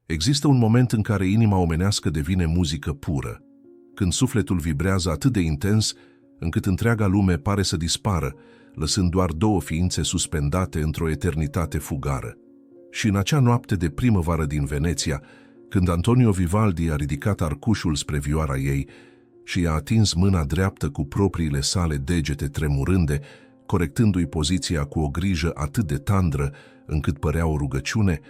Există un moment în care inima omenească devine muzică pură, când sufletul vibrează atât de intens încât întreaga lume pare să dispară, lăsând doar două ființe suspendate într-o eternitate fugară. Și în acea noapte de primăvară din Veneția, când Antonio Vivaldi a ridicat arcușul spre vioara ei și i-a atins mâna dreaptă cu propriile sale degete tremurânde, corectându-i poziția cu o grijă atât de tandră încât părea o rugăciune,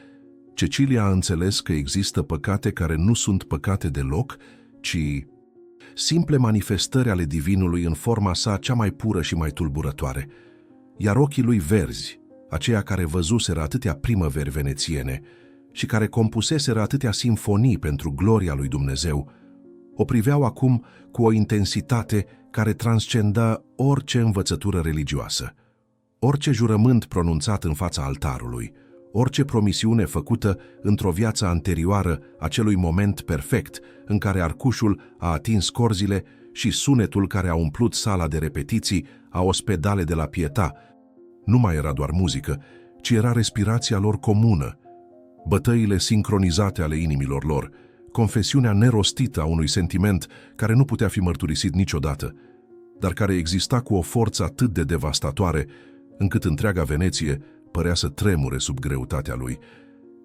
Cecilia a înțeles că există păcate care nu sunt păcate deloc, ci simple manifestări ale divinului în forma sa cea mai pură și mai tulburătoare. Iar ochii lui verzi, aceia care văzuseră atâtea primăveri venețiene și care compuseseră atâtea simfonii pentru gloria lui Dumnezeu, o priveau acum cu o intensitate care transcenda orice învățătură religioasă, orice jurământ pronunțat în fața altarului, orice promisiune făcută într-o viață anterioară acelui moment perfect în care arcușul a atins corzile și sunetul care a umplut sala de repetiții a ospedale de la Pietà. Nu mai era doar muzică, ci era respirația lor comună, bătăile sincronizate ale inimilor lor, confesiunea nerostită a unui sentiment care nu putea fi mărturisit niciodată, dar care exista cu o forță atât de devastatoare încât întreaga Veneție părea să tremure sub greutatea lui.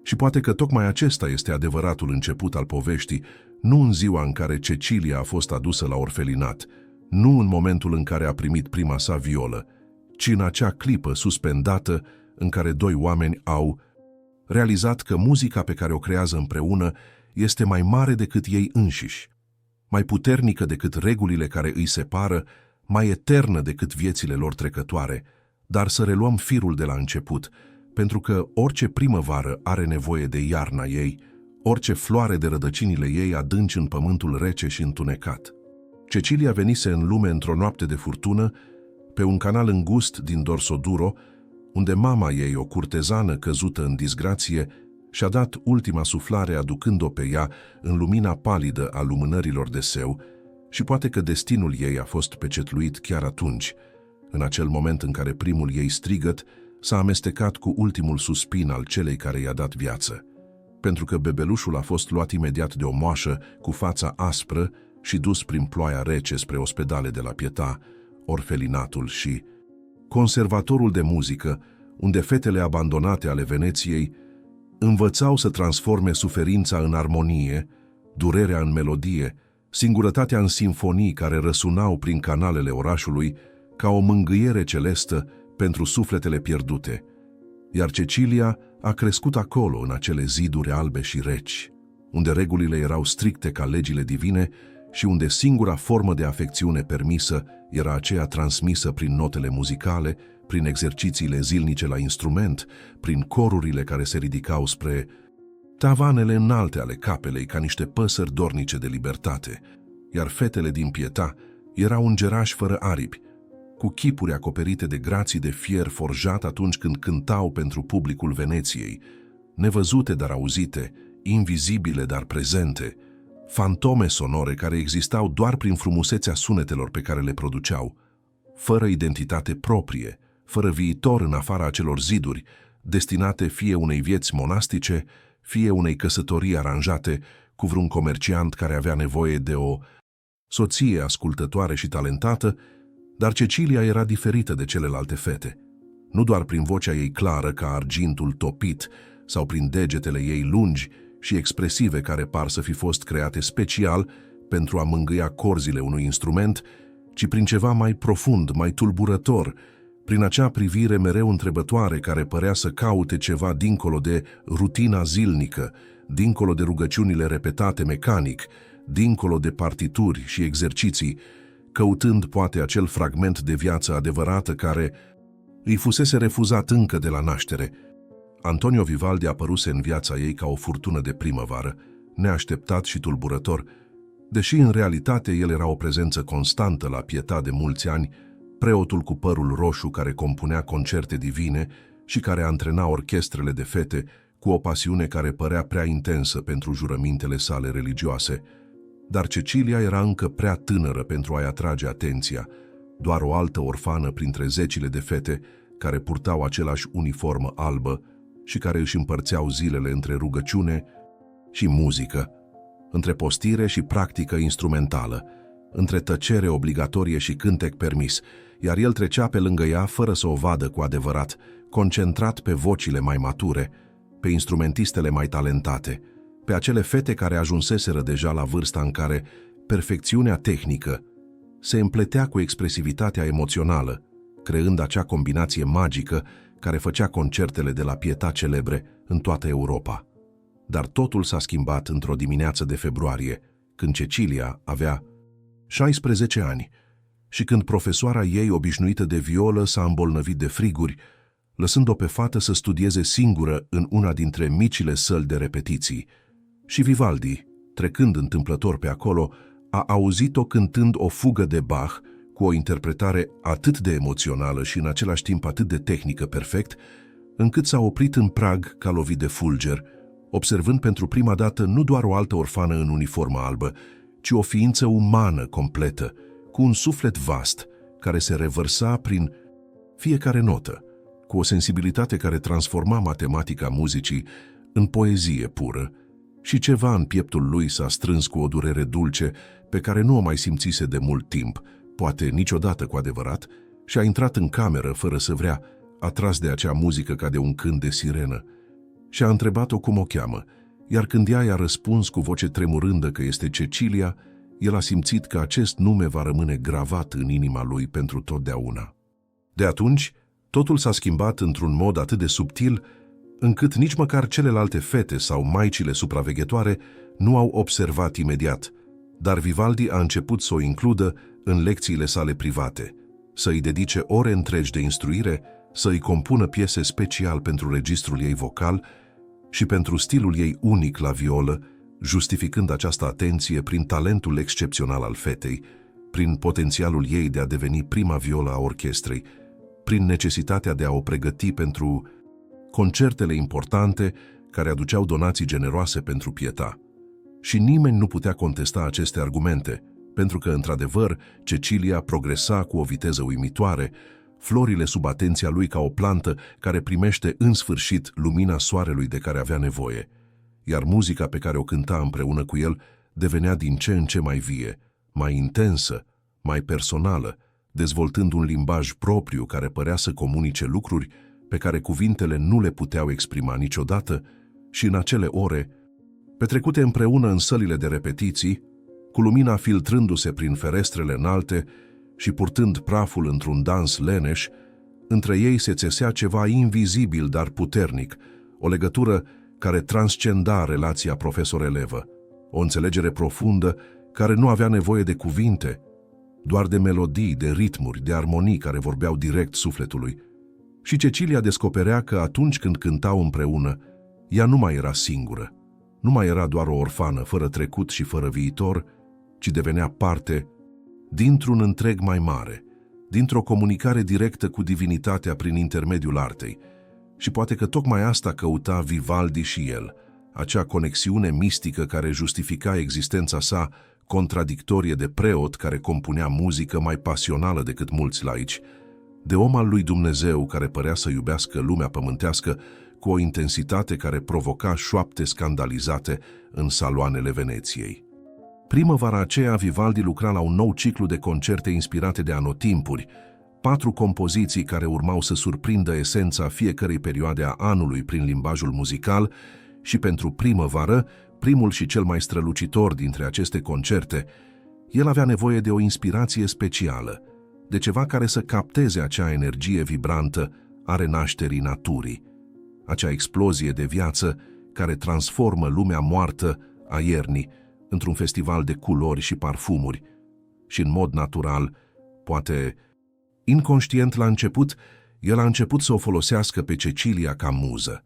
Și poate că tocmai acesta este adevăratul început al poveștii, nu în ziua în care Cecilia a fost adusă la orfelinat, nu în momentul în care a primit prima sa violă, ci în acea clipă suspendată în care doi oameni au realizat că muzica pe care o creează împreună este mai mare decât ei înșiși, mai puternică decât regulile care îi separă, mai eternă decât viețile lor trecătoare. Dar să reluăm firul de la început, pentru că orice primăvară are nevoie de iarna ei, orice floare de rădăcinile ei adânci în pământul rece și întunecat. Cecilia venise în lume într-o noapte de furtună, pe un canal îngust din Dorsoduro, unde mama ei, o curtezană căzută în disgrație, și-a dat ultima suflare aducând-o pe ea în lumina palidă a lumânărilor de seu, și poate că destinul ei a fost pecetluit chiar atunci, în acel moment în care primul ei strigăt s-a amestecat cu ultimul suspin al celei care i-a dat viață, pentru că bebelușul a fost luat imediat de o moașă cu fața aspră și dus prin ploaia rece spre ospedale de la Pietà, orfelinatul și conservatorul de muzică, unde fetele abandonate ale Veneției învățau să transforme suferința în armonie, durerea în melodie, singurătatea în simfonii care răsunau prin canalele orașului ca o mângâiere celestă pentru sufletele pierdute. Iar Cecilia a crescut acolo, în acele ziduri albe și reci, unde regulile erau stricte ca legile divine și unde singura formă de afecțiune permisă era aceea transmisă prin notele muzicale, prin exercițiile zilnice la instrument, prin corurile care se ridicau spre tavanele înalte ale capelei ca niște păsări dornice de libertate, iar fetele din Pietà erau îngerași fără aripi, cu chipuri acoperite de grații de fier forjat atunci când cântau pentru publicul Veneției, nevăzute dar auzite, invizibile dar prezente, fantome sonore care existau doar prin frumusețea sunetelor pe care le produceau, fără identitate proprie, fără viitor în afara acelor ziduri, destinate fie unei vieți monastice, fie unei căsătorii aranjate cu vreun comerciant care avea nevoie de o soție ascultătoare și talentată. Dar Cecilia era diferită de celelalte fete, nu doar prin vocea ei clară ca argintul topit sau prin degetele ei lungi și expresive care par să fi fost create special pentru a mângâia corzile unui instrument, ci prin ceva mai profund, mai tulburător, prin acea privire mereu întrebătoare care părea să caute ceva dincolo de rutina zilnică, dincolo de rugăciunile repetate mecanic, dincolo de partituri și exerciții, căutând poate acel fragment de viață adevărată care îi fusese refuzat încă de la naștere. Antonio Vivaldi apăruse în viața ei ca o furtună de primăvară, neașteptat și tulburător, deși în realitate el era o prezență constantă la Pietà de mulți ani, preotul cu părul roșu care compunea concerte divine și care antrena orchestrele de fete cu o pasiune care părea prea intensă pentru jurămintele sale religioase. Dar Cecilia era încă prea tânără pentru a-i atrage atenția, doar o altă orfană printre zecile de fete care purtau același uniformă albă și care își împărțeau zilele între rugăciune și muzică, între postire și practică instrumentală, între tăcere obligatorie și cântec permis, iar el trecea pe lângă ea fără să o vadă cu adevărat, concentrat pe vocile mai mature, pe instrumentistele mai talentate, pe acele fete care ajunseseră deja la vârsta în care perfecțiunea tehnică se împletea cu expresivitatea emoțională, creând acea combinație magică care făcea concertele de la Pietà celebre în toată Europa. Dar totul s-a schimbat într-o dimineață de februarie, când Cecilia avea 16 ani și când profesoara ei obișnuită de violă s-a îmbolnăvit de friguri, lăsând-o pe fată să studieze singură în una dintre micile săli de repetiții. Și Vivaldi, trecând întâmplător pe acolo, a auzit-o cântând o fugă de Bach cu o interpretare atât de emoțională și în același timp atât de tehnică perfect, încât s-a oprit în prag ca lovit de fulger, observând pentru prima dată nu doar o altă orfană în uniformă albă, ci o ființă umană completă, cu un suflet vast, care se revărsa prin fiecare notă, cu o sensibilitate care transforma matematica muzicii în poezie pură, și ceva în pieptul lui s-a strâns cu o durere dulce pe care nu o mai simțise de mult timp, poate niciodată cu adevărat, și a intrat în cameră fără să vrea, atras de acea muzică ca de un cânt de sirenă. Și a întrebat-o cum o cheamă, iar când ea i-a răspuns cu voce tremurândă că este Cecilia, el a simțit că acest nume va rămâne gravat în inima lui pentru totdeauna. De atunci, totul s-a schimbat într-un mod atât de subtil, încât nici măcar celelalte fete sau maicile supraveghetoare nu au observat imediat, dar Vivaldi a început să o includă în lecțiile sale private, să îi dedice ore întregi de instruire, să îi compună piese special pentru registrul ei vocal și pentru stilul ei unic la violă, justificând această atenție prin talentul excepțional al fetei, prin potențialul ei de a deveni prima violă a orchestrei, prin necesitatea de a o pregăti pentru concertele importante care aduceau donații generoase pentru Pietà. Și nimeni nu putea contesta aceste argumente, pentru că, într-adevăr, Cecilia progresa cu o viteză uimitoare, florile sub atenția lui ca o plantă care primește în sfârșit lumina soarelui de care avea nevoie, iar muzica pe care o cânta împreună cu el devenea din ce în ce mai vie, mai intensă, mai personală, dezvoltând un limbaj propriu care părea să comunice lucruri pe care cuvintele nu le puteau exprima niciodată, și în acele ore, petrecute împreună în sălile de repetiții, cu lumina filtrându-se prin ferestrele înalte și purtând praful într-un dans leneș, între ei se țesea ceva invizibil, dar puternic, o legătură care transcenda relația profesor-elevă, o înțelegere profundă care nu avea nevoie de cuvinte, doar de melodii, de ritmuri, de armonii care vorbeau direct sufletului. Și Cecilia descoperea că atunci când cântau împreună, ea nu mai era singură, nu mai era doar o orfană fără trecut și fără viitor, ci devenea parte dintr-un întreg mai mare, dintr-o comunicare directă cu divinitatea prin intermediul artei. Și poate că tocmai asta căuta Vivaldi și el, acea conexiune mistică care justifica existența sa contradictorie de preot care compunea muzică mai pasională decât mulți laici, de om al lui Dumnezeu care părea să iubească lumea pământească cu o intensitate care provoca șoapte scandalizate în saloanele Veneției. Primăvara aceea, Vivaldi lucra la un nou ciclu de concerte inspirate de anotimpuri, 4 compoziții care urmau să surprindă esența fiecărei perioade a anului prin limbajul muzical și pentru primăvară, primul și cel mai strălucitor dintre aceste concerte, el avea nevoie de o inspirație specială, de ceva care să capteze acea energie vibrantă a renașterii naturii, acea explozie de viață care transformă lumea moartă a iernii într-un festival de culori și parfumuri. Și în mod natural, poate inconștient la început, el a început să o folosească pe Cecilia ca muză,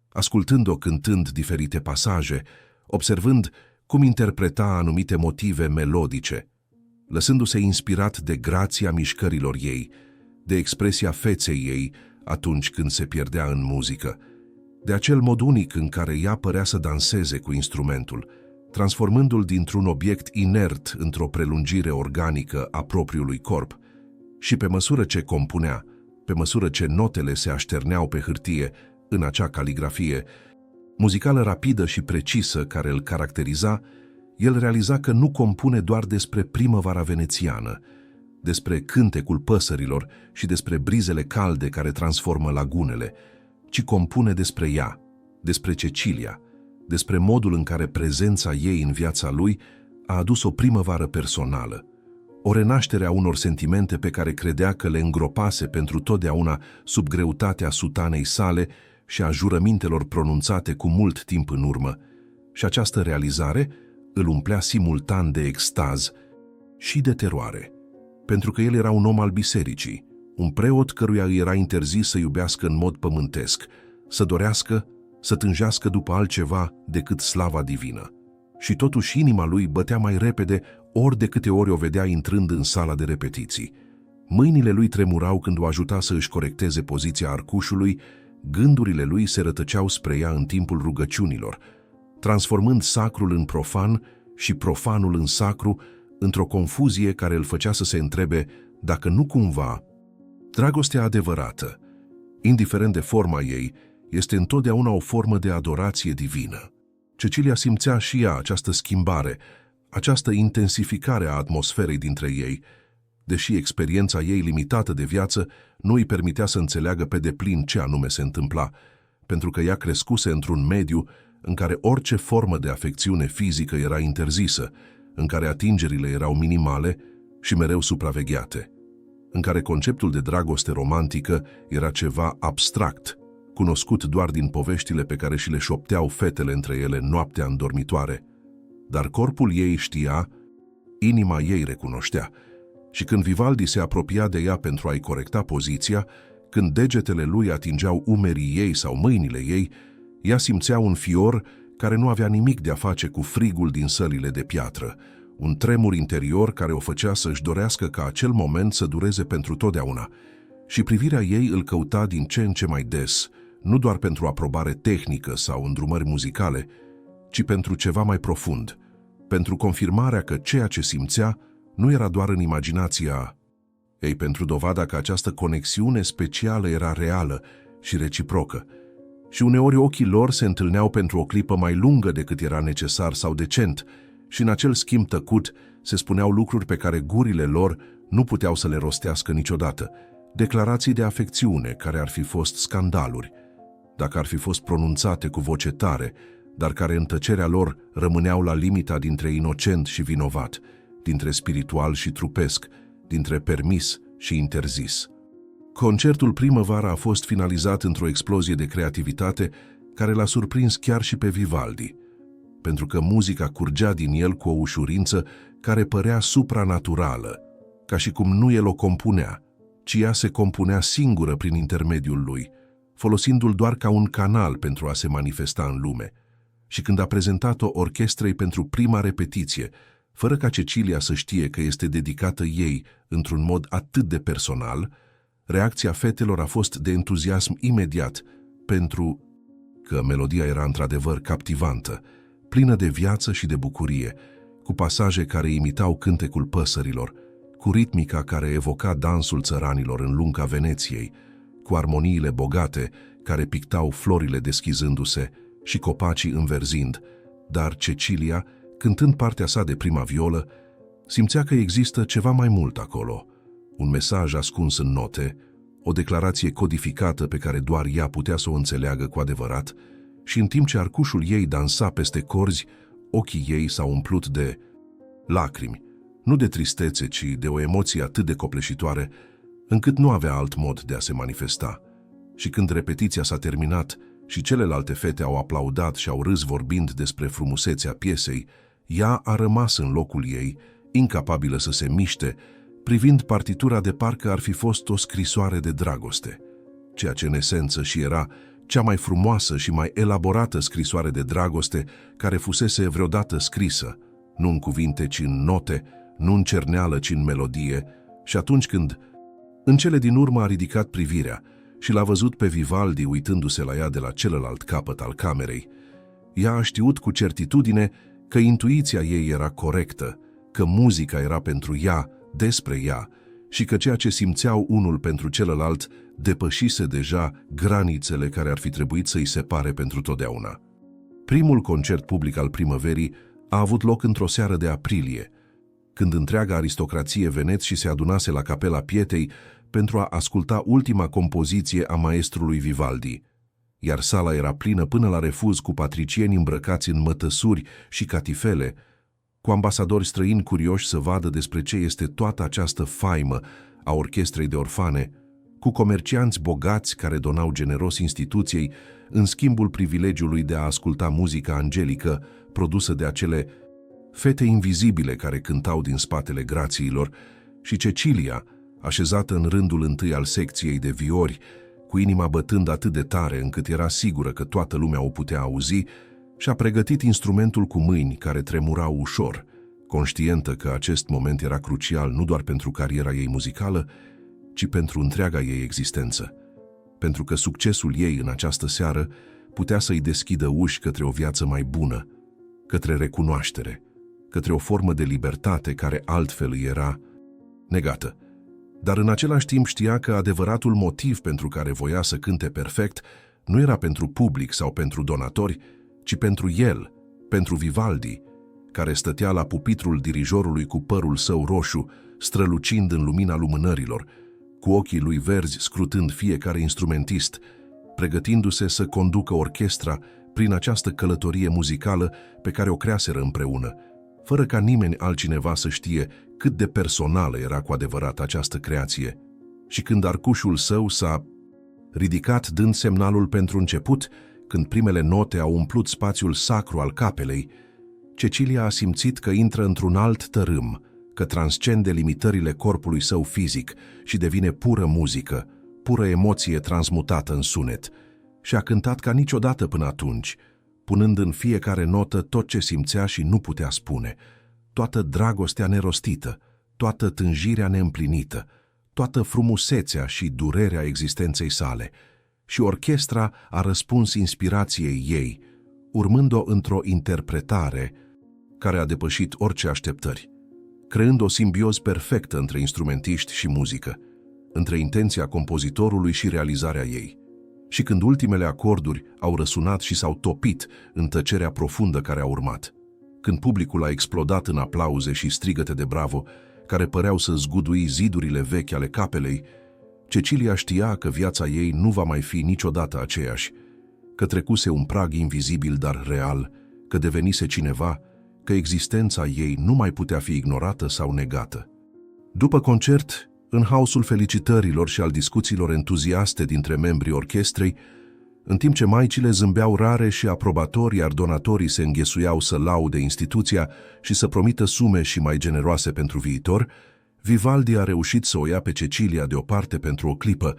ascultând-o cântând diferite pasaje, observând cum interpreta anumite motive melodice, lăsându-se inspirat de grația mișcărilor ei, de expresia feței ei atunci când se pierdea în muzică, de acel mod unic în care ea părea să danseze cu instrumentul, transformându-l dintr-un obiect inert într-o prelungire organică a propriului corp. Și pe măsură ce compunea, pe măsură ce notele se așterneau pe hârtie în acea caligrafie, muzicală rapidă și precisă care îl caracteriza, el realiza că nu compune doar despre primăvara venețiană, despre cântecul păsărilor și despre brizele calde care transformă lagunele, ci compune despre ea, despre Cecilia, despre modul în care prezența ei în viața lui a adus o primăvară personală, o renaștere a unor sentimente pe care credea că le îngropase pentru totdeauna sub greutatea sutanei sale și a jurămintelor pronunțate cu mult timp în urmă, și această realizare îl umplea simultan de extaz și de teroare, pentru că el era un om al bisericii, un preot căruia îi era interzis să iubească în mod pământesc, să dorească, să tânjească după altceva decât slava divină. Și totuși inima lui bătea mai repede ori de câte ori o vedea intrând în sala de repetiții. Mâinile lui tremurau când o ajuta să își corecteze poziția arcușului, gândurile lui se rătăceau spre ea în timpul rugăciunilor, transformând sacrul în profan și profanul în sacru, într-o confuzie care îl făcea să se întrebe dacă nu cumva dragostea adevărată, indiferent de forma ei, este întotdeauna o formă de adorație divină. Cecilia simțea și ea această schimbare, această intensificare a atmosferei dintre ei, deși experiența ei limitată de viață nu îi permitea să înțeleagă pe deplin ce anume se întâmpla, pentru că ea crescuse într-un mediu în care orice formă de afecțiune fizică era interzisă, în care atingerile erau minimale și mereu supravegheate, în care conceptul de dragoste romantică era ceva abstract, cunoscut doar din poveștile pe care și le șopteau fetele între ele noaptea în dormitoare. Dar corpul ei știa, inima ei recunoștea, și când Vivaldi se apropia de ea pentru a-i corecta poziția, când degetele lui atingeau umerii ei sau mâinile ei, ea simțea un fior care nu avea nimic de a face cu frigul din sălile de piatră, un tremur interior care o făcea să-și dorească ca acel moment să dureze pentru totdeauna, și privirea ei îl căuta din ce în ce mai des, nu doar pentru aprobare tehnică sau îndrumări muzicale, ci pentru ceva mai profund, pentru confirmarea că ceea ce simțea nu era doar în imaginația ei, pentru dovada că această conexiune specială era reală și reciprocă. Și uneori ochii lor se întâlneau pentru o clipă mai lungă decât era necesar sau decent, și în acel schimb tăcut se spuneau lucruri pe care gurile lor nu puteau să le rostească niciodată, declarații de afecțiune care ar fi fost scandaluri, dacă ar fi fost pronunțate cu voce tare, dar care în tăcerea lor rămâneau la limita dintre inocent și vinovat, dintre spiritual și trupesc, dintre permis și interzis. Concertul Primăvara a fost finalizat într-o explozie de creativitate care l-a surprins chiar și pe Vivaldi, pentru că muzica curgea din el cu o ușurință care părea supranaturală, ca și cum nu el o compunea, ci ea se compunea singură prin intermediul lui, folosindu-l doar ca un canal pentru a se manifesta în lume. Și când a prezentat-o orchestrei pentru prima repetiție, fără ca Cecilia să știe că este dedicată ei într-un mod atât de personal, reacția fetelor a fost de entuziasm imediat, pentru că melodia era într-adevăr captivantă, plină de viață și de bucurie, cu pasaje care imitau cântecul păsărilor, cu ritmica care evoca dansul țăranilor în lunga Veneției, cu armoniile bogate care pictau florile deschizându-se și copacii înverzind, dar Cecilia, cântând partea sa de prima violă, simțea că există ceva mai mult acolo, un mesaj ascuns în note, o declarație codificată pe care doar ea putea să o înțeleagă cu adevărat, și în timp ce arcușul ei dansa peste corzi, ochii ei s-au umplut de lacrimi, nu de tristețe, ci de o emoție atât de copleșitoare, încât nu avea alt mod de a se manifesta. Și când repetiția s-a terminat și celelalte fete au aplaudat și au râs vorbind despre frumusețea piesei, ea a rămas în locul ei, incapabilă să se miște, privind partitura de parcă ar fi fost o scrisoare de dragoste, ceea ce în esență și era cea mai frumoasă și mai elaborată scrisoare de dragoste care fusese vreodată scrisă, nu în cuvinte, ci în note, nu în cerneală, ci în melodie, și atunci când, în cele din urmă, a ridicat privirea și l-a văzut pe Vivaldi uitându-se la ea de la celălalt capăt al camerei, ea a știut cu certitudine că intuiția ei era corectă, că muzica era pentru ea, despre ea, și că ceea ce simțeau unul pentru celălalt depășise deja granițele care ar fi trebuit să-i separe pentru totdeauna. Primul concert public al primăverii a avut loc într-o seară de aprilie, când întreaga aristocrație Veneții se adunase la Capela Pietei pentru a asculta ultima compoziție a maestrului Vivaldi, iar sala era plină până la refuz cu patricieni îmbrăcați în mătăsuri și catifele, cu ambasadori străini curioși să vadă despre ce este toată această faimă a orchestrei de orfane, cu comercianți bogați care donau generos instituției în schimbul privilegiului de a asculta muzica angelică produsă de acele fete invizibile care cântau din spatele grațiilor, și Cecilia, așezată în rândul întâi al secției de viori, cu inima bătând atât de tare încât era sigură că toată lumea o putea auzi, și-a pregătit instrumentul cu mâini care tremurau ușor, conștientă că acest moment era crucial nu doar pentru cariera ei muzicală, ci pentru întreaga ei existență, pentru că succesul ei în această seară putea să-i deschidă uși către o viață mai bună, către recunoaștere, către o formă de libertate care altfel îi era negată. Dar în același timp știa că adevăratul motiv pentru care voia să cânte perfect nu era pentru public sau pentru donatori, ci pentru el, pentru Vivaldi, care stătea la pupitrul dirijorului cu părul său roșu, strălucind în lumina lumânărilor, cu ochii lui verzi scrutând fiecare instrumentist, pregătindu-se să conducă orchestra prin această călătorie muzicală pe care o creaseră împreună, fără ca nimeni altcineva să știe cât de personală era cu adevărat această creație. Și când arcușul său s-a ridicat dând semnalul pentru început, când primele note au umplut spațiul sacru al capelei, Cecilia a simțit că intră într-un alt tărâm, că transcende limitările corpului său fizic și devine pură muzică, pură emoție transmutată în sunet, și a cântat ca niciodată până atunci, punând în fiecare notă tot ce simțea și nu putea spune, toată dragostea nerostită, toată tânjirea neîmplinită, toată frumusețea și durerea existenței sale. Și orchestra a răspuns inspirației ei, urmând-o într-o interpretare care a depășit orice așteptări, creând o simbioză perfectă între instrumentiști și muzică, între intenția compozitorului și realizarea ei. Și când ultimele acorduri au răsunat și s-au topit în tăcerea profundă care a urmat, când publicul a explodat în aplauze și strigăte de bravo, care păreau să zgudui zidurile vechi ale capelei, Cecilia știa că viața ei nu va mai fi niciodată aceeași, că trecuse un prag invizibil, dar real, că devenise cineva, că existența ei nu mai putea fi ignorată sau negată. După concert, în haosul felicitărilor și al discuțiilor entuziaste dintre membrii orchestrei, în timp ce maicile zâmbeau rare și aprobatori, iar donatorii se înghesuiau să laude instituția și să promită sume și mai generoase pentru viitor, Vivaldi a reușit să o ia pe Cecilia deoparte pentru o clipă,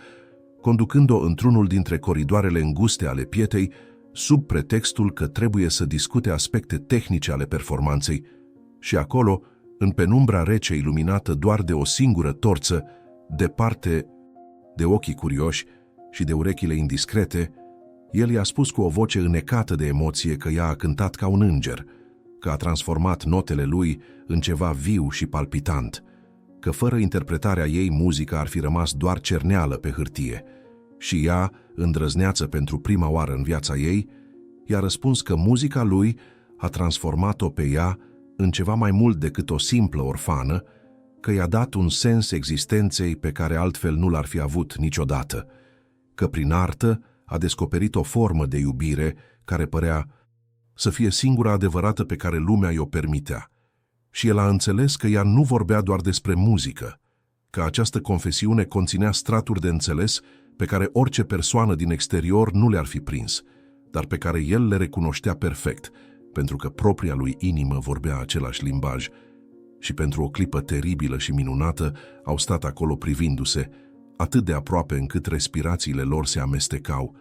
conducând-o într-unul dintre coridoarele înguste ale Pietei, sub pretextul că trebuie să discute aspecte tehnice ale performanței, și acolo, în penumbra rece iluminată doar de o singură torță, departe de ochii curioși și de urechile indiscrete, el i-a spus cu o voce înnecată de emoție că ea a cântat ca un înger, că a transformat notele lui în ceva viu și palpitant, că fără interpretarea ei muzica ar fi rămas doar cerneală pe hârtie, și ea, îndrăzneață pentru prima oară în viața ei, i-a răspuns că muzica lui a transformat-o pe ea în ceva mai mult decât o simplă orfană, că i-a dat un sens existenței pe care altfel nu l-ar fi avut niciodată, că prin artă a descoperit o formă de iubire care părea să fie singura adevărată pe care lumea i-o permitea. Și el a înțeles că ea nu vorbea doar despre muzică, că această confesiune conținea straturi de înțeles pe care orice persoană din exterior nu le-ar fi prins, dar pe care el le recunoștea perfect, pentru că propria lui inimă vorbea același limbaj, și pentru o clipă teribilă și minunată au stat acolo privindu-se, atât de aproape încât respirațiile lor se amestecau,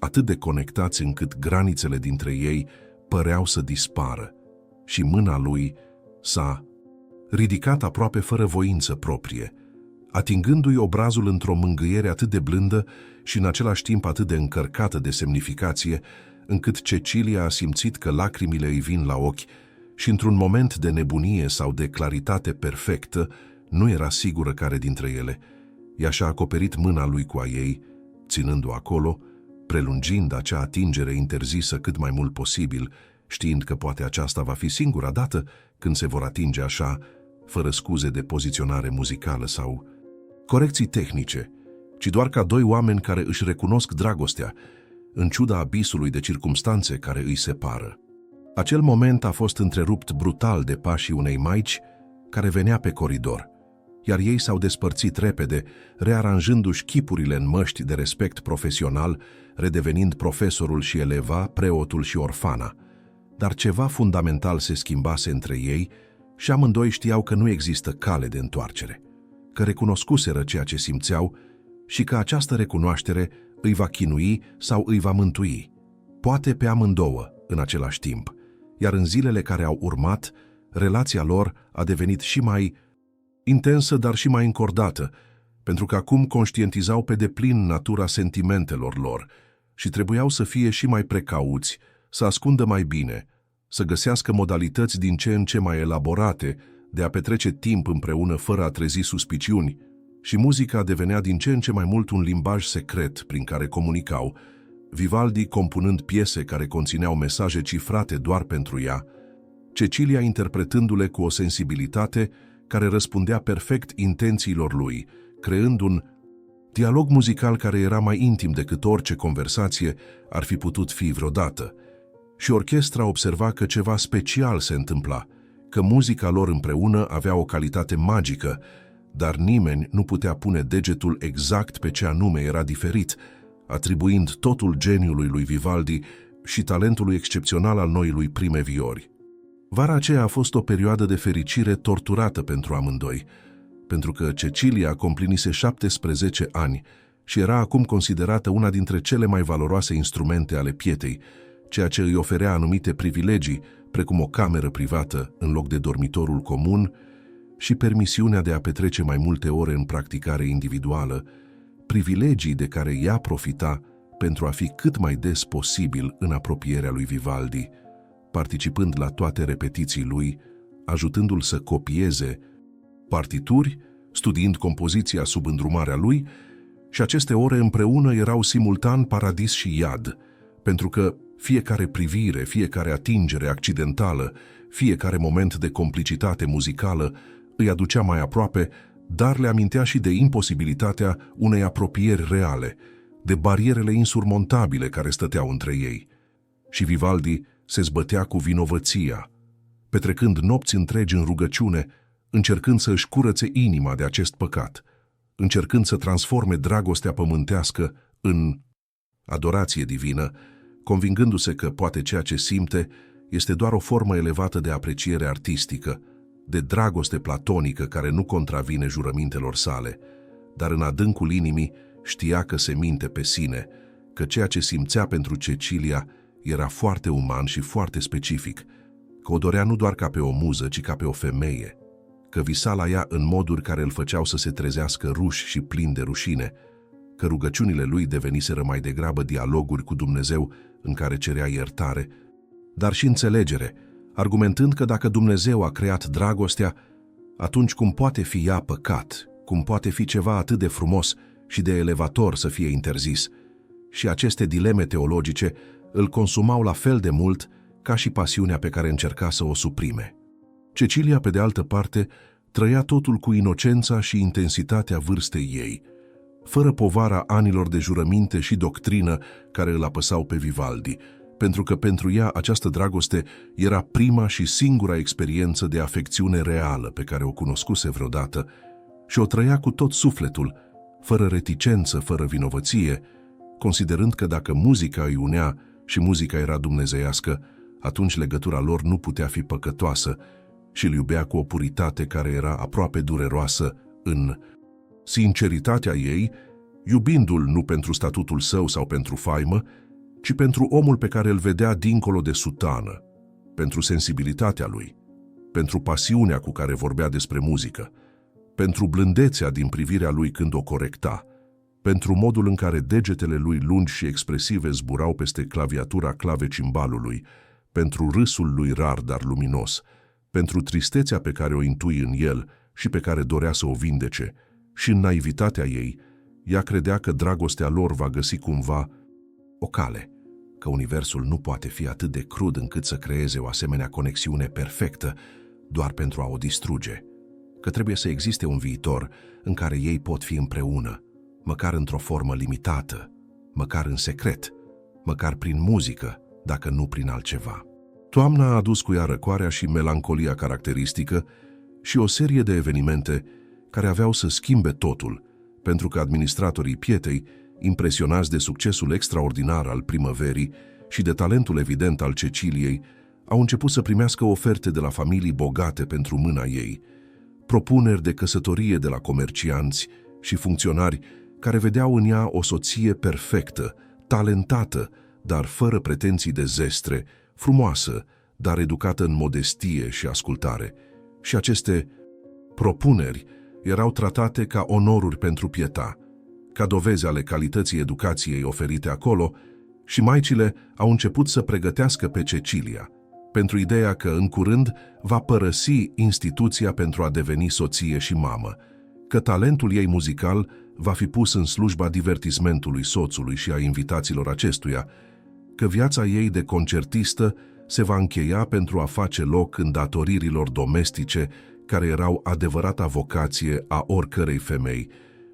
atât de conectați încât granițele dintre ei păreau să dispară, și mâna lui s-a ridicat aproape fără voință proprie, atingându-i obrazul într-o mângâiere atât de blândă și în același timp atât de încărcată de semnificație, încât Cecilia a simțit că lacrimile îi vin la ochi și într-un moment de nebunie sau de claritate perfectă, nu era sigură care dintre ele, ea și-a acoperit mâna lui cu a ei, ținându-o acolo, prelungind acea atingere interzisă cât mai mult posibil, știind că poate aceasta va fi singura dată când se vor atinge așa, fără scuze de poziționare muzicală sau corecții tehnice, ci doar ca doi oameni care își recunosc dragostea, în ciuda abisului de circumstanțe care îi separă. Acel moment a fost întrerupt brutal de pașii unei maici care venea pe coridor, iar ei s-au despărțit repede, rearanjându-și chipurile în măști de respect profesional, redevenind profesorul și eleva, preotul și orfana. Dar ceva fundamental se schimbase între ei și amândoi știau că nu există cale de întoarcere, că recunoscuseră ceea ce simțeau și că această recunoaștere îi va chinui sau îi va mântui, poate pe amândouă în același timp, iar în zilele care au urmat, relația lor a devenit și mai intensă, dar și mai încordată, pentru că acum conștientizau pe deplin natura sentimentelor lor și trebuiau să fie și mai precauți, să ascundă mai bine, să găsească modalități din ce în ce mai elaborate de a petrece timp împreună fără a trezi suspiciuni, și muzica devenea din ce în ce mai mult un limbaj secret prin care comunicau, Vivaldi compunând piese care conțineau mesaje cifrate doar pentru ea, Cecilia interpretându-le cu o sensibilitate care răspundea perfect intențiilor lui, creând un dialog muzical care era mai intim decât orice conversație ar fi putut fi vreodată. Și orchestra observa că ceva special se întâmpla, că muzica lor împreună avea o calitate magică, dar nimeni nu putea pune degetul exact pe ce anume era diferit, atribuind totul geniului lui Vivaldi și talentului excepțional al noilui prime viori. Vara aceea a fost o perioadă de fericire torturată pentru amândoi, pentru că Cecilia complinise 17 ani și era acum considerată una dintre cele mai valoroase instrumente ale pietei, ceea ce îi oferea anumite privilegii, precum o cameră privată în loc de dormitorul comun și permisiunea de a petrece mai multe ore în practicare individuală, privilegii de care ea profita pentru a fi cât mai des posibil în apropierea lui Vivaldi, participând la toate repetiții lui, ajutându-l să copieze partituri, studiind compoziția sub îndrumarea lui, și aceste ore împreună erau simultan paradis și iad, pentru că fiecare privire, fiecare atingere accidentală, fiecare moment de complicitate muzicală îi aducea mai aproape, dar le amintea și de imposibilitatea unei apropieri reale, de barierele insurmontabile care stăteau între ei. Și Vivaldi se zbătea cu vinovăția, petrecând nopți întregi în rugăciune, încercând să își curățe inima de acest păcat, încercând să transforme dragostea pământească în adorație divină, convingându-se că poate ceea ce simte este doar o formă elevată de apreciere artistică, de dragoste platonică care nu contravine jurămintelor sale, dar în adâncul inimii știa că se minte pe sine, că ceea ce simțea pentru Cecilia era foarte uman și foarte specific, că o dorea nu doar ca pe o muză, ci ca pe o femeie, că visa la ea în moduri care îl făceau să se trezească ruși și plin de rușine, că rugăciunile lui deveniseră mai degrabă dialoguri cu Dumnezeu în care cerea iertare, dar și înțelegere, argumentând că dacă Dumnezeu a creat dragostea, atunci cum poate fi ea păcat, cum poate fi ceva atât de frumos și de elevator să fie interzis? Și aceste dileme teologice îl consumau la fel de mult ca și pasiunea pe care încerca să o suprime. Cecilia, pe de altă parte, trăia totul cu inocența și intensitatea vârstei ei, fără povara anilor de jurăminte și doctrină care îl apăsau pe Vivaldi, pentru că pentru ea această dragoste era prima și singura experiență de afecțiune reală pe care o cunoscuse vreodată și o trăia cu tot sufletul, fără reticență, fără vinovăție, considerând că dacă muzica îi unea și muzica era dumnezeiască, atunci legătura lor nu putea fi păcătoasă și îl iubea cu o puritate care era aproape dureroasă în sinceritatea ei, iubindu-l nu pentru statutul său sau pentru faimă, ci pentru omul pe care îl vedea dincolo de sutană, pentru sensibilitatea lui, pentru pasiunea cu care vorbea despre muzică, pentru blândețea din privirea lui când o corecta, pentru modul în care degetele lui lungi și expresive zburau peste claviatura clavecimbalului, pentru râsul lui rar, dar luminos, pentru tristețea pe care o intui în el și pe care dorea să o vindece, și în naivitatea ei, ea credea că dragostea lor va găsi cumva o cale, că universul nu poate fi atât de crud încât să creeze o asemenea conexiune perfectă doar pentru a o distruge, că trebuie să existe un viitor în care ei pot fi împreună, măcar într-o formă limitată, măcar în secret, măcar prin muzică, dacă nu prin altceva. Toamna a adus cu ea răcoarea și melancolia caracteristică și o serie de evenimente care aveau să schimbe totul, pentru că administratorii Pietei, impresionați de succesul extraordinar al primăverii și de talentul evident al Ceciliei, au început să primească oferte de la familii bogate pentru mâna ei, propuneri de căsătorie de la comercianți și funcționari care vedeau în ea o soție perfectă, talentată, dar fără pretenții de zestre, frumoasă, dar educată în modestie și ascultare. Și aceste propuneri erau tratate ca onoruri pentru Pieta, ca dovezi ale calității educației oferite acolo, și maicile au început să pregătească pe Cecilia pentru ideea că în curând va părăsi instituția pentru a deveni soție și mamă, că talentul ei muzical va fi pus în slujba divertismentului soțului și a invitaților acestuia, că viața ei de concertistă se va încheia pentru a face loc îndatoririlor domestice care erau adevărata vocație a oricărei femei.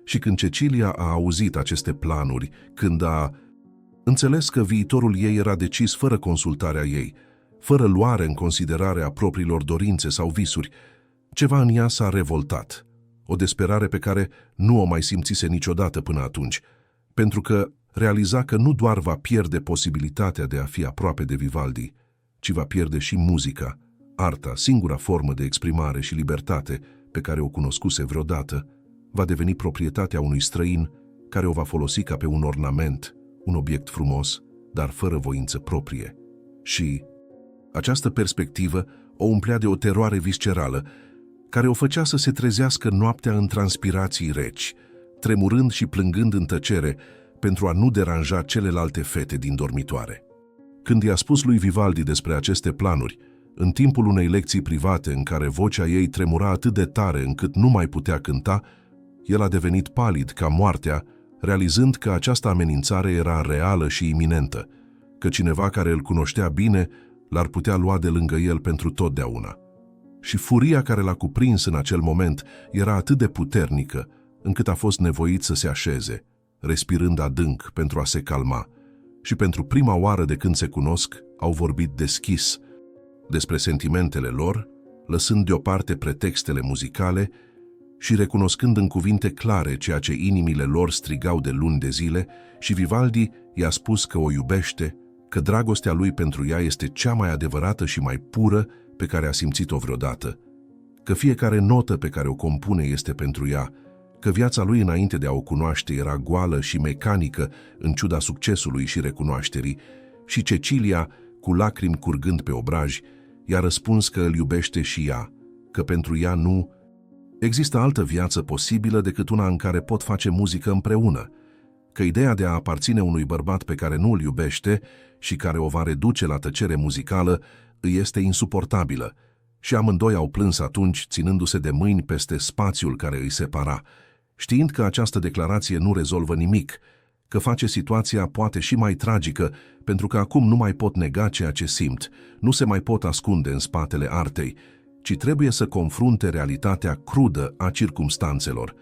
Și când Cecilia a auzit aceste planuri, când a înțeles că viitorul ei era decis fără consultarea ei, fără luare în considerare a propriilor dorințe sau visuri, ceva în ea s-a revoltat, o desperare pe care nu o mai simțise niciodată până atunci, pentru că realiza că nu doar va pierde posibilitatea de a fi aproape de Vivaldi, ci va pierde și muzica, arta, singura formă de exprimare și libertate pe care o cunoscuse vreodată, va deveni proprietatea unui străin care o va folosi ca pe un ornament, un obiect frumos, dar fără voință proprie. Și această perspectivă o umplea de o teroare viscerală, care o făcea să se trezească noaptea în transpirații reci, tremurând și plângând în tăcere pentru a nu deranja celelalte fete din dormitoare. Când i-a spus lui Vivaldi despre aceste planuri, în timpul unei lecții private în care vocea ei tremura atât de tare încât nu mai putea cânta, el a devenit palid ca moartea, realizând că această amenințare era reală și iminentă, că cineva care îl cunoștea bine l-ar putea lua de lângă el pentru totdeauna. Și furia care l-a cuprins în acel moment era atât de puternică, încât a fost nevoit să se așeze, respirând adânc pentru a se calma. Și pentru prima oară de când se cunosc, au vorbit deschis despre sentimentele lor, lăsând deoparte pretextele muzicale și recunoscând în cuvinte clare ceea ce inimile lor strigau de luni de zile, și Vivaldi i-a spus că o iubește, că dragostea lui pentru ea este cea mai adevărată și mai pură pe care a simțit-o vreodată, că fiecare notă pe care o compune este pentru ea, că viața lui înainte de a o cunoaște era goală și mecanică în ciuda succesului și recunoașterii, și Cecilia, cu lacrimi curgând pe obraj, i-a răspuns că îl iubește și ea, că pentru ea nu există altă viață posibilă decât una în care pot face muzică împreună, că ideea de a aparține unui bărbat pe care nu îl iubește și care o va reduce la tăcere muzicală îi este insuportabilă, și amândoi au plâns atunci, ținându-se de mâini peste spațiul care îi separa, știind că această declarație nu rezolvă nimic, că face situația poate și mai tragică, pentru că acum nu mai pot nega ceea ce simt, nu se mai pot ascunde în spatele artei, ci trebuie să confrunte realitatea crudă a circumstanțelor.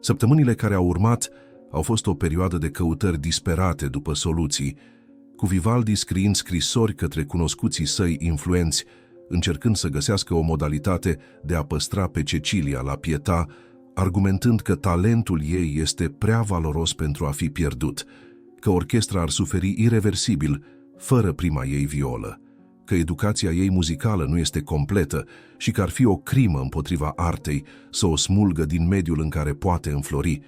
Săptămânile care au urmat au fost o perioadă de căutări disperate după soluții, cu Vivaldi scriind scrisori către cunoscuții săi influenți, încercând să găsească o modalitate de a păstra pe Cecilia la Pieta, argumentând că talentul ei este prea valoros pentru a fi pierdut, că orchestra ar suferi ireversibil fără prima ei violă, că educația ei muzicală nu este completă și că ar fi o crimă împotriva artei să o smulgă din mediul în care poate înflori.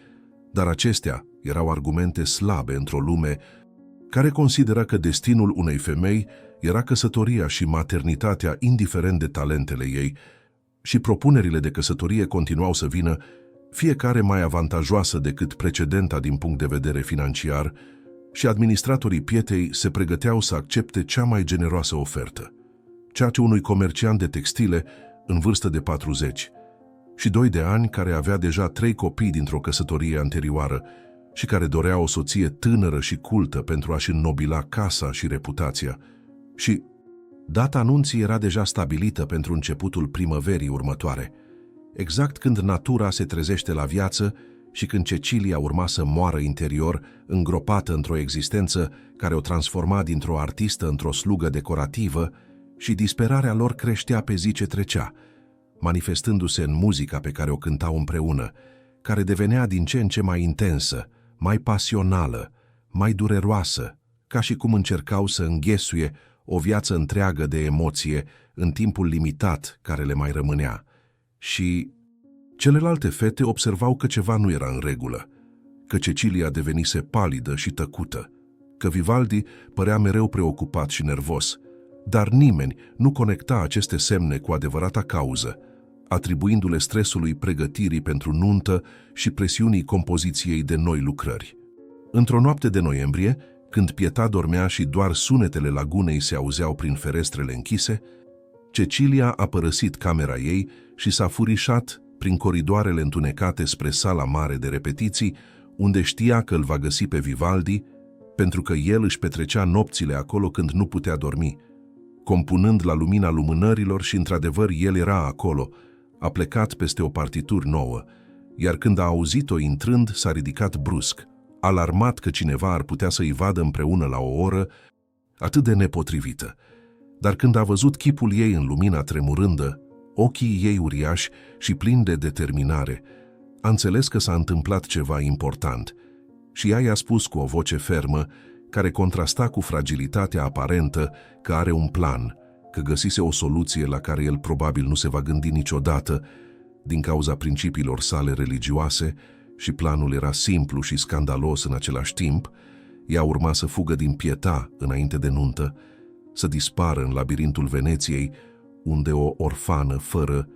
Dar acestea erau argumente slabe într-o lume care consideră că destinul unei femei era căsătoria și maternitatea indiferent de talentele ei, și propunerile de căsătorie continuau să vină, fiecare mai avantajoasă decât precedenta din punct de vedere financiar, și administratorii Pietei se pregăteau să accepte cea mai generoasă ofertă, ceea ce unui comerciant de textile în vârstă de 40 și 2 de ani, care avea deja 3 copii dintr-o căsătorie anterioară și care dorea o soție tânără și cultă pentru a-și înnobila casa și reputația. Și data anunții era deja stabilită pentru începutul primăverii următoare, exact când natura se trezește la viață și când Cecilia urma să moară interior, îngropată într-o existență care o transforma dintr-o artistă într-o slugă decorativă, și disperarea lor creștea pe zi ce trecea, manifestându-se în muzica pe care o cântau împreună, care devenea din ce în ce mai intensă, mai pasională, mai dureroasă, ca și cum încercau să înghesuie o viață întreagă de emoție în timpul limitat care le mai rămânea. Și celelalte fete observau că ceva nu era în regulă, că Cecilia devenise palidă și tăcută, că Vivaldi părea mereu preocupat și nervos, dar nimeni nu conecta aceste semne cu adevărata cauză, atribuindu-le stresului pregătirii pentru nuntă și presiunii compoziției de noi lucrări. Într-o noapte de noiembrie, când Pietà dormea și doar sunetele lagunei se auzeau prin ferestrele închise, Cecilia a părăsit camera ei și s-a furișat prin coridoarele întunecate spre sala mare de repetiții, unde știa că îl va găsi pe Vivaldi, pentru că el își petrecea nopțile acolo când nu putea dormi, compunând la lumina lumânărilor și, într-adevăr, el era acolo, a plecat peste o partitură nouă, iar când a auzit-o intrând, s-a ridicat brusc, alarmat că cineva ar putea să-i vadă împreună la o oră atât de nepotrivită. Dar când a văzut chipul ei în lumina tremurândă, ochii ei uriași și plini de determinare, a înțeles că s-a întâmplat ceva important și ea i-a spus cu o voce fermă, care contrasta cu fragilitatea aparentă, că are un plan, că găsise o soluție la care el probabil nu se va gândi niciodată din cauza principiilor sale religioase, și planul era simplu și scandalos în același timp. Ea urma să fugă din Pietà înainte de nuntă, să dispară în labirintul Veneției, unde o orfană fără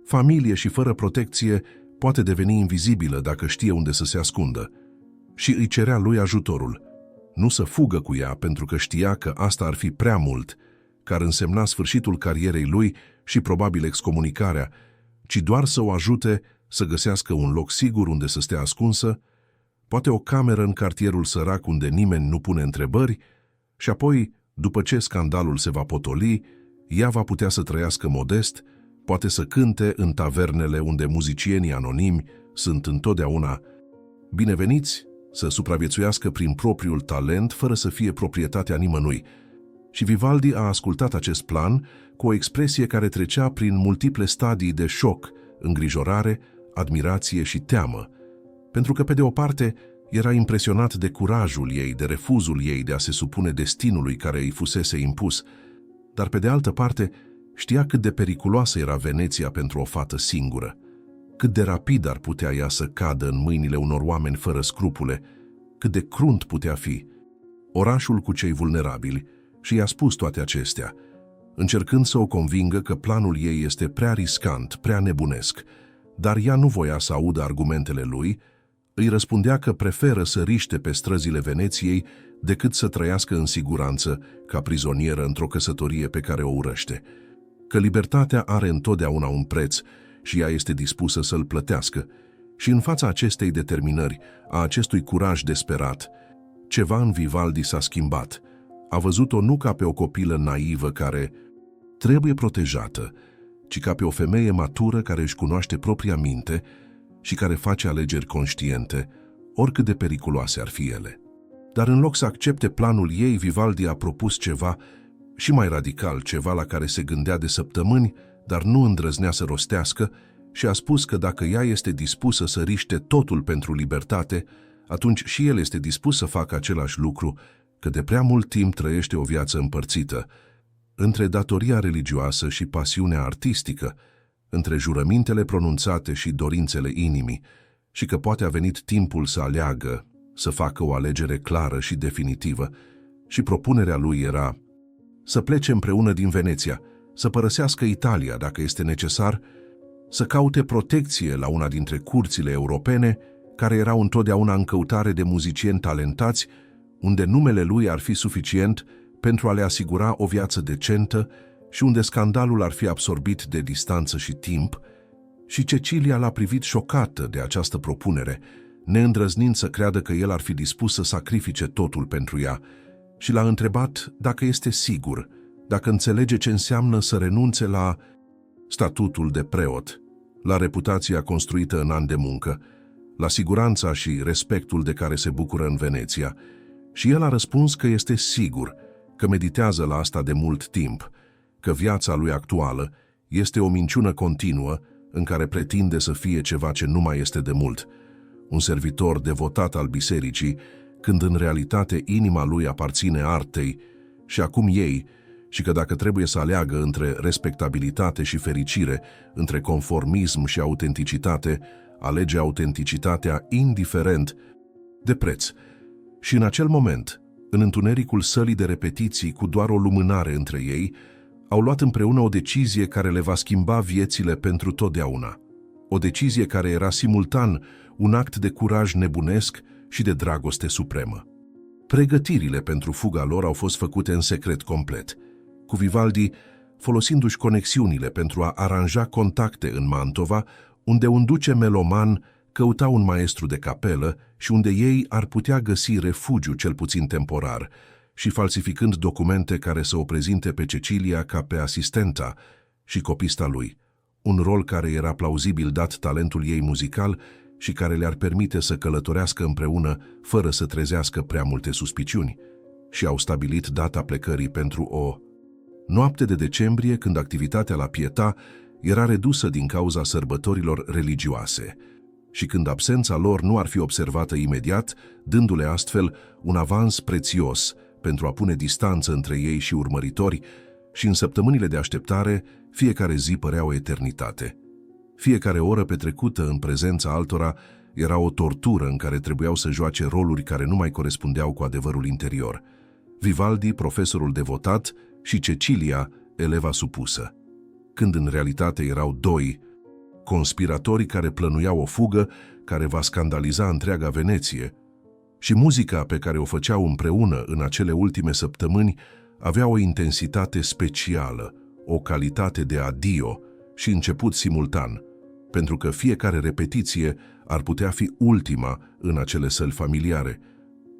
familie și fără protecție poate deveni invizibilă dacă știe unde să se ascundă. Și îi cerea lui ajutorul, nu să fugă cu ea pentru că știa că asta ar fi prea mult, că ar însemna sfârșitul carierei lui și probabil excomunicarea, ci doar să o ajute să găsească un loc sigur unde să stea ascunsă, poate o cameră în cartierul sărac unde nimeni nu pune întrebări, și apoi, după ce scandalul se va potoli, ea va putea să trăiască modest, poate să cânte în tavernele unde muzicienii anonimi sunt întotdeauna bineveniți, să supraviețuiască prin propriul talent fără să fie proprietatea nimănui. Și Vivaldi a ascultat acest plan cu o expresie care trecea prin multiple stadii de șoc, îngrijorare, admirație și teamă, pentru că, pe de o parte, era impresionat de curajul ei, de refuzul ei de a se supune destinului care îi fusese impus, dar, pe de altă parte, știa cât de periculoasă era Veneția pentru o fată singură, cât de rapid ar putea ea să cadă în mâinile unor oameni fără scrupule, cât de crunt putea fi orașul cu cei vulnerabili, și i-a spus toate acestea, încercând să o convingă că planul ei este prea riscant, prea nebunesc, dar ea nu voia să audă argumentele lui, îi răspundea că preferă să riște pe străzile Veneției decât să trăiască în siguranță ca prizonieră într-o căsătorie pe care o urăște, că libertatea are întotdeauna un preț și ea este dispusă să-l plătească. Și în fața acestei determinări, a acestui curaj desperat, ceva în Vivaldi s-a schimbat. A văzut-o nu ca pe o copilă naivă care trebuie protejată, ci ca pe o femeie matură care își cunoaște propria minte și care face alegeri conștiente, oricât de periculoase ar fi ele. Dar în loc să accepte planul ei, Vivaldi a propus ceva și mai radical, ceva la care se gândea de săptămâni, dar nu îndrăznea să rostească, și a spus că dacă ea este dispusă să riște totul pentru libertate, atunci și el este dispus să facă același lucru, că de prea mult timp trăiește o viață împărțită între datoria religioasă și pasiunea artistică, între jurămintele pronunțate și dorințele inimii, și că poate a venit timpul să aleagă, să facă o alegere clară și definitivă. Și propunerea lui era să plece împreună din Veneția, să părăsească Italia dacă este necesar, să caute protecție la una dintre curțile europene, care erau întotdeauna în căutare de muzicieni talentați, unde numele lui ar fi suficient pentru a le asigura o viață decentă și unde scandalul ar fi absorbit de distanță și timp. Și Cecilia l-a privit șocată de această propunere, neîndrăznind să creadă că el ar fi dispus să sacrifice totul pentru ea, și l-a întrebat dacă este sigur, dacă înțelege ce înseamnă să renunțe la statutul de preot, la reputația construită în ani de muncă, la siguranța și respectul de care se bucură în Veneția, și el a răspuns că este sigur, că meditează la asta de mult timp, că viața lui actuală este o minciună continuă în care pretinde să fie ceva ce nu mai este de mult, un servitor devotat al bisericii, când în realitate inima lui aparține artei și acum ei, și că dacă trebuie să aleagă între respectabilitate și fericire, între conformism și autenticitate, alege autenticitatea indiferent de preț. Și în acel moment, în întunericul sălii de repetiții, cu doar o lumânare între ei, au luat împreună o decizie care le va schimba viețile pentru totdeauna. O decizie care era simultan un act de curaj nebunesc și de dragoste supremă. Pregătirile pentru fuga lor au fost făcute în secret complet, cu Vivaldi folosindu-și conexiunile pentru a aranja contacte în Mantova, unde un duce meloman căuta un maestru de capelă și unde ei ar putea găsi refugiu cel puțin temporar, și falsificând documente care să o prezinte pe Cecilia ca pe asistenta și copista lui, un rol care era plauzibil dat talentul ei muzical și care le-ar permite să călătorească împreună fără să trezească prea multe suspiciuni, și au stabilit data plecării pentru o noapte de decembrie, când activitatea la Pietà era redusă din cauza sărbătorilor religioase și când absența lor nu ar fi observată imediat, dându-le astfel un avans prețios pentru a pune distanță între ei și urmăritori, și în săptămânile de așteptare fiecare zi părea o eternitate. Fiecare oră petrecută în prezența altora era o tortură în care trebuiau să joace roluri care nu mai corespundeau cu adevărul interior. Vivaldi, profesorul devotat, și Cecilia, eleva supusă, când în realitate erau doi conspiratori care plănuiau o fugă care va scandaliza întreaga Veneție, și muzica pe care o făceau împreună în acele ultime săptămâni avea o intensitate specială, o calitate de adio și început simultan, pentru că fiecare repetiție ar putea fi ultima în acele săli familiare,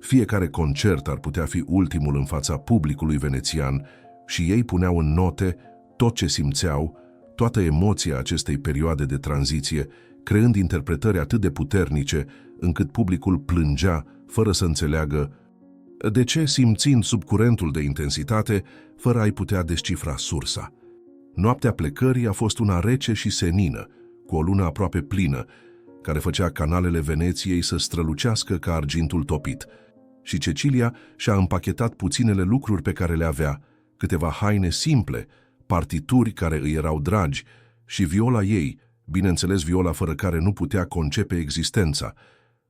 fiecare concert ar putea fi ultimul în fața publicului venețian, și ei puneau în note tot ce simțeau, toată emoția acestei perioade de tranziție, creând interpretări atât de puternice încât publicul plângea fără să înțeleagă de ce, simțind sub curentul de intensitate, fără a-i putea descifra sursa. Noaptea plecării a fost una rece și senină, cu o lună aproape plină, care făcea canalele Veneției să strălucească ca argintul topit, și Cecilia și-a împachetat puținele lucruri pe care le avea, câteva haine simple, partituri care îi erau dragi și viola ei, bineînțeles viola fără care nu putea concepe existența,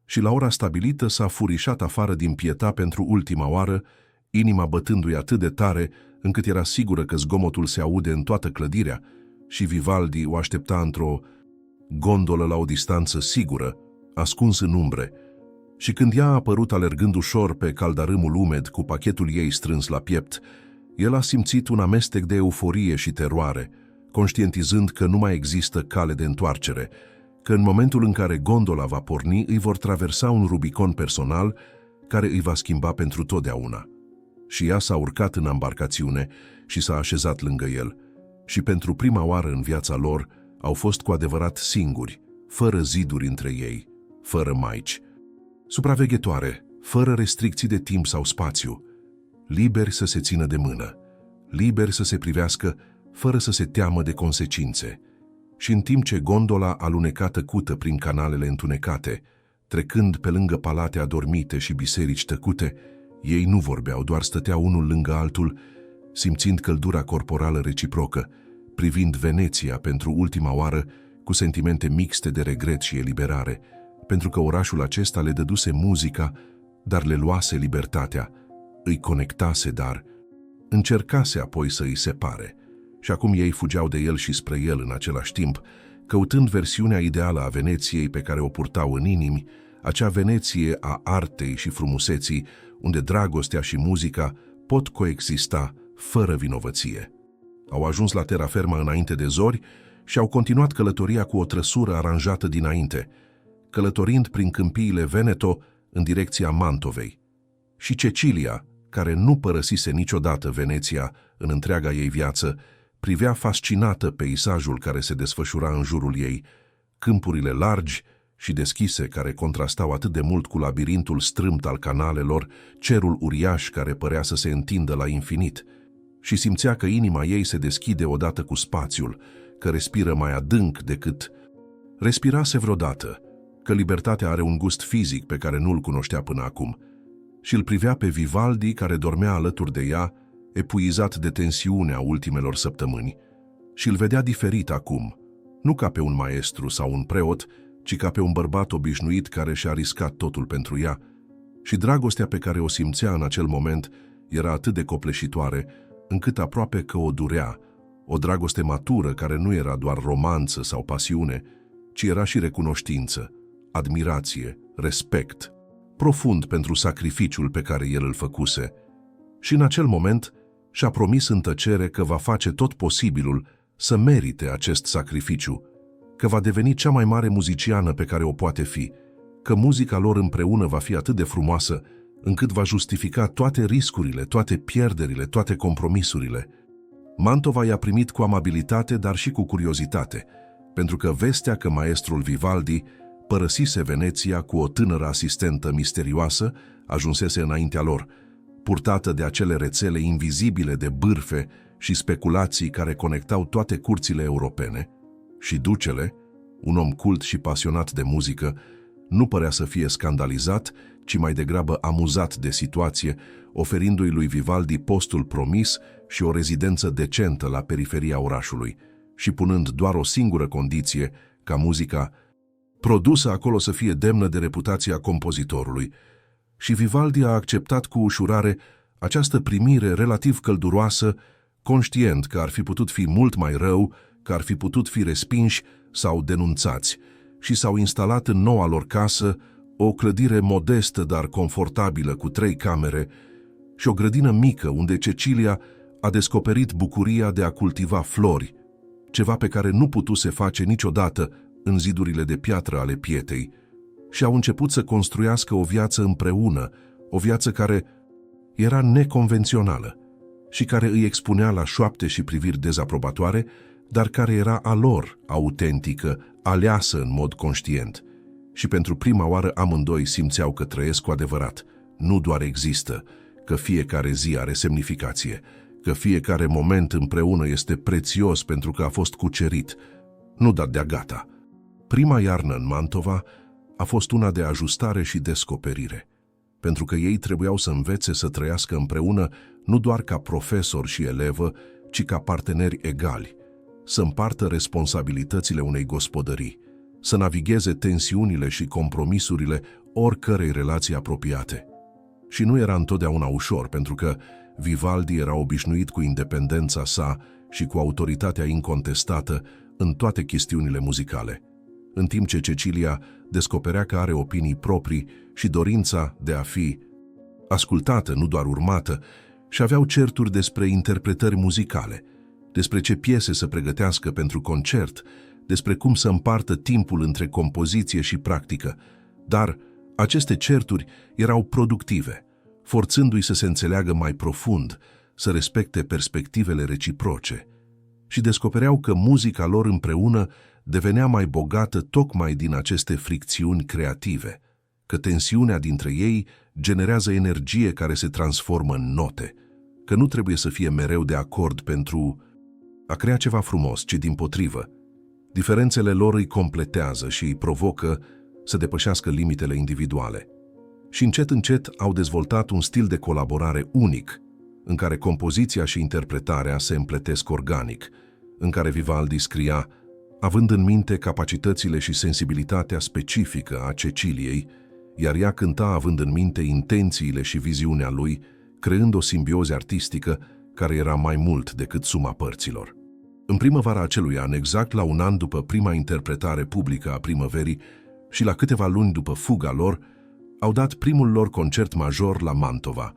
și la ora stabilită s-a furișat afară din Pietà pentru ultima oară, inima bătându-i atât de tare încât era sigură că zgomotul se aude în toată clădirea, și Vivaldi o aștepta într-o gondolă la o distanță sigură, ascuns în umbre, și când ea a apărut alergând ușor pe caldarâmul umed cu pachetul ei strâns la piept, el a simțit un amestec de euforie și teroare, conștientizând că nu mai există cale de întoarcere, că în momentul în care gondola va porni îi vor traversa un Rubicon personal care îi va schimba pentru totdeauna. Și ea s-a urcat în ambarcațiune și s-a așezat lângă el, și pentru prima oară în viața lor au fost cu adevărat singuri, fără ziduri între ei, fără maici, supraveghetoare, fără restricții de timp sau spațiu, liberi să se țină de mână, liberi să se privească fără să se teamă de consecințe. Și în timp ce gondola aluneca tăcută prin canalele întunecate, trecând pe lângă palate adormite și biserici tăcute, ei nu vorbeau, doar stăteau unul lângă altul, simțind căldura corporală reciprocă, privind Veneția pentru ultima oară cu sentimente mixte de regret și eliberare, pentru că orașul acesta le dăduse muzica, dar le luase libertatea, îi conectase, dar încercase apoi să îi separe. Și acum ei fugeau de el și spre el în același timp, căutând versiunea ideală a Veneției pe care o purtau în inimi, acea Veneție a artei și frumuseții, unde dragostea și muzica pot coexista fără vinovăție. Au ajuns la terraferma înainte de zori și au continuat călătoria cu o trăsură aranjată dinainte, călătorind prin câmpiile Veneto în direcția Mantovei. Și Cecilia, care nu părăsise niciodată Veneția în întreaga ei viață, privea fascinată peisajul care se desfășura în jurul ei, câmpurile largi și deschise care contrastau atât de mult cu labirintul strâmt al canalelor, cerul uriaș care părea să se întindă la infinit, și simțea că inima ei se deschide odată cu spațiul, că respiră mai adânc decât respirase vreodată, că libertatea are un gust fizic pe care nu-l cunoștea până acum, și îl privea pe Vivaldi care dormea alături de ea, epuizat de tensiunea ultimelor săptămâni, și îl vedea diferit acum, nu ca pe un maestru sau un preot, ci ca pe un bărbat obișnuit care și-a riscat totul pentru ea, și dragostea pe care o simțea în acel moment era atât de copleșitoare, încât aproape că o durea, o dragoste matură care nu era doar romanță sau pasiune, ci era și recunoștință, admirație, respect, profund pentru sacrificiul pe care el îl făcuse. Și în acel moment și-a promis în tăcere că va face tot posibilul să merite acest sacrificiu, că va deveni cea mai mare muziciană pe care o poate fi, că muzica lor împreună va fi atât de frumoasă, încât va justifica toate riscurile, toate pierderile, toate compromisurile. Mantova i-a primit cu amabilitate, dar și cu curiozitate, pentru că vestea că maestrul Vivaldi părăsise Veneția cu o tânără asistentă misterioasă ajunsese înaintea lor, purtată de acele rețele invizibile de bârfe și speculații care conectau toate curțile europene. Și ducele, un om cult și pasionat de muzică, nu părea să fie scandalizat, ci mai degrabă amuzat de situație, oferindu-i lui Vivaldi postul promis și o rezidență decentă la periferia orașului, și punând doar o singură condiție, ca muzica produsă acolo să fie demnă de reputația compozitorului. Și Vivaldi a acceptat cu ușurare această primire relativ călduroasă, conștient că ar fi putut fi mult mai rău, că ar fi putut fi respinși sau denunțați, și s-au instalat în noua lor casă, o clădire modestă, dar confortabilă, cu 3 camere și o grădină mică unde Cecilia a descoperit bucuria de a cultiva flori, ceva pe care nu putuse face niciodată în zidurile de piatră ale Pietei, și au început să construiască o viață împreună, o viață care era neconvențională și care îi expunea la șoapte și priviri dezaprobatoare, dar care era a lor, autentică, aleasă în mod conștient. Și pentru prima oară amândoi simțeau că trăiesc cu adevărat, nu doar există, că fiecare zi are semnificație, că fiecare moment împreună este prețios pentru că a fost cucerit, nu dat de-a gata. Prima iarnă în Mantova a fost una de ajustare și descoperire, pentru că ei trebuiau să învețe să trăiască împreună nu doar ca profesor și elevă, ci ca parteneri egali, să împartă responsabilitățile unei gospodării, să navigheze tensiunile și compromisurile oricărei relații apropiate. Și nu era întotdeauna ușor, pentru că Vivaldi era obișnuit cu independența sa și cu autoritatea incontestată în toate chestiunile muzicale, în timp ce Cecilia descoperea că are opinii proprii și dorința de a fi ascultată, nu doar urmată, și aveau certuri despre interpretări muzicale, despre ce piese să pregătească pentru concert, despre cum să împartă timpul între compoziție și practică, dar aceste certuri erau productive, forțându-i să se înțeleagă mai profund, să respecte perspectivele reciproce, și descopereau că muzica lor împreună devenea mai bogată tocmai din aceste fricțiuni creative, că tensiunea dintre ei generează energie care se transformă în note, că nu trebuie să fie mereu de acord pentru a crea ceva frumos, ci dimpotrivă. Diferențele lor îi completează și îi provocă să depășească limitele individuale. Și încet, încet au dezvoltat un stil de colaborare unic, în care compoziția și interpretarea se împletesc organic, în care Vivaldi scria, având în minte capacitățile și sensibilitatea specifică a Ceciliei, iar ea cânta având în minte intențiile și viziunea lui, creând o simbioză artistică care era mai mult decât suma părților. În primăvara acelui an, exact la un an după prima interpretare publică a primăverii și la câteva luni după fuga lor, au dat primul lor concert major la Mantova,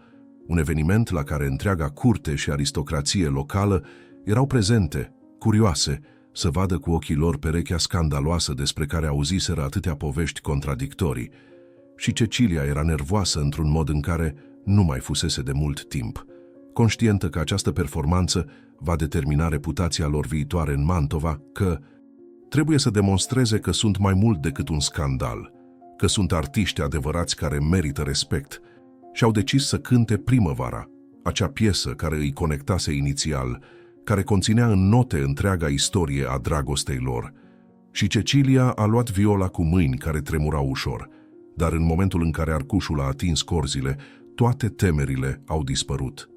un eveniment la care întreaga curte și aristocrație locală erau prezente, curioase, să vadă cu ochii lor perechea scandaloasă despre care auziseră atâtea povești contradictorii. Și Cecilia era nervoasă într-un mod în care nu mai fusese de mult timp, conștientă că această performanță va determina reputația lor viitoare în Mantova, că trebuie să demonstreze că sunt mai mult decât un scandal, că sunt artiști adevărați care merită respect, și au decis să cânte Primăvara, acea piesă care îi conectase inițial, care conținea în note întreaga istorie a dragostei lor. Și Cecilia a luat viola cu mâini care tremurau ușor, dar în momentul în care arcușul a atins corzile, toate temerile au dispărut,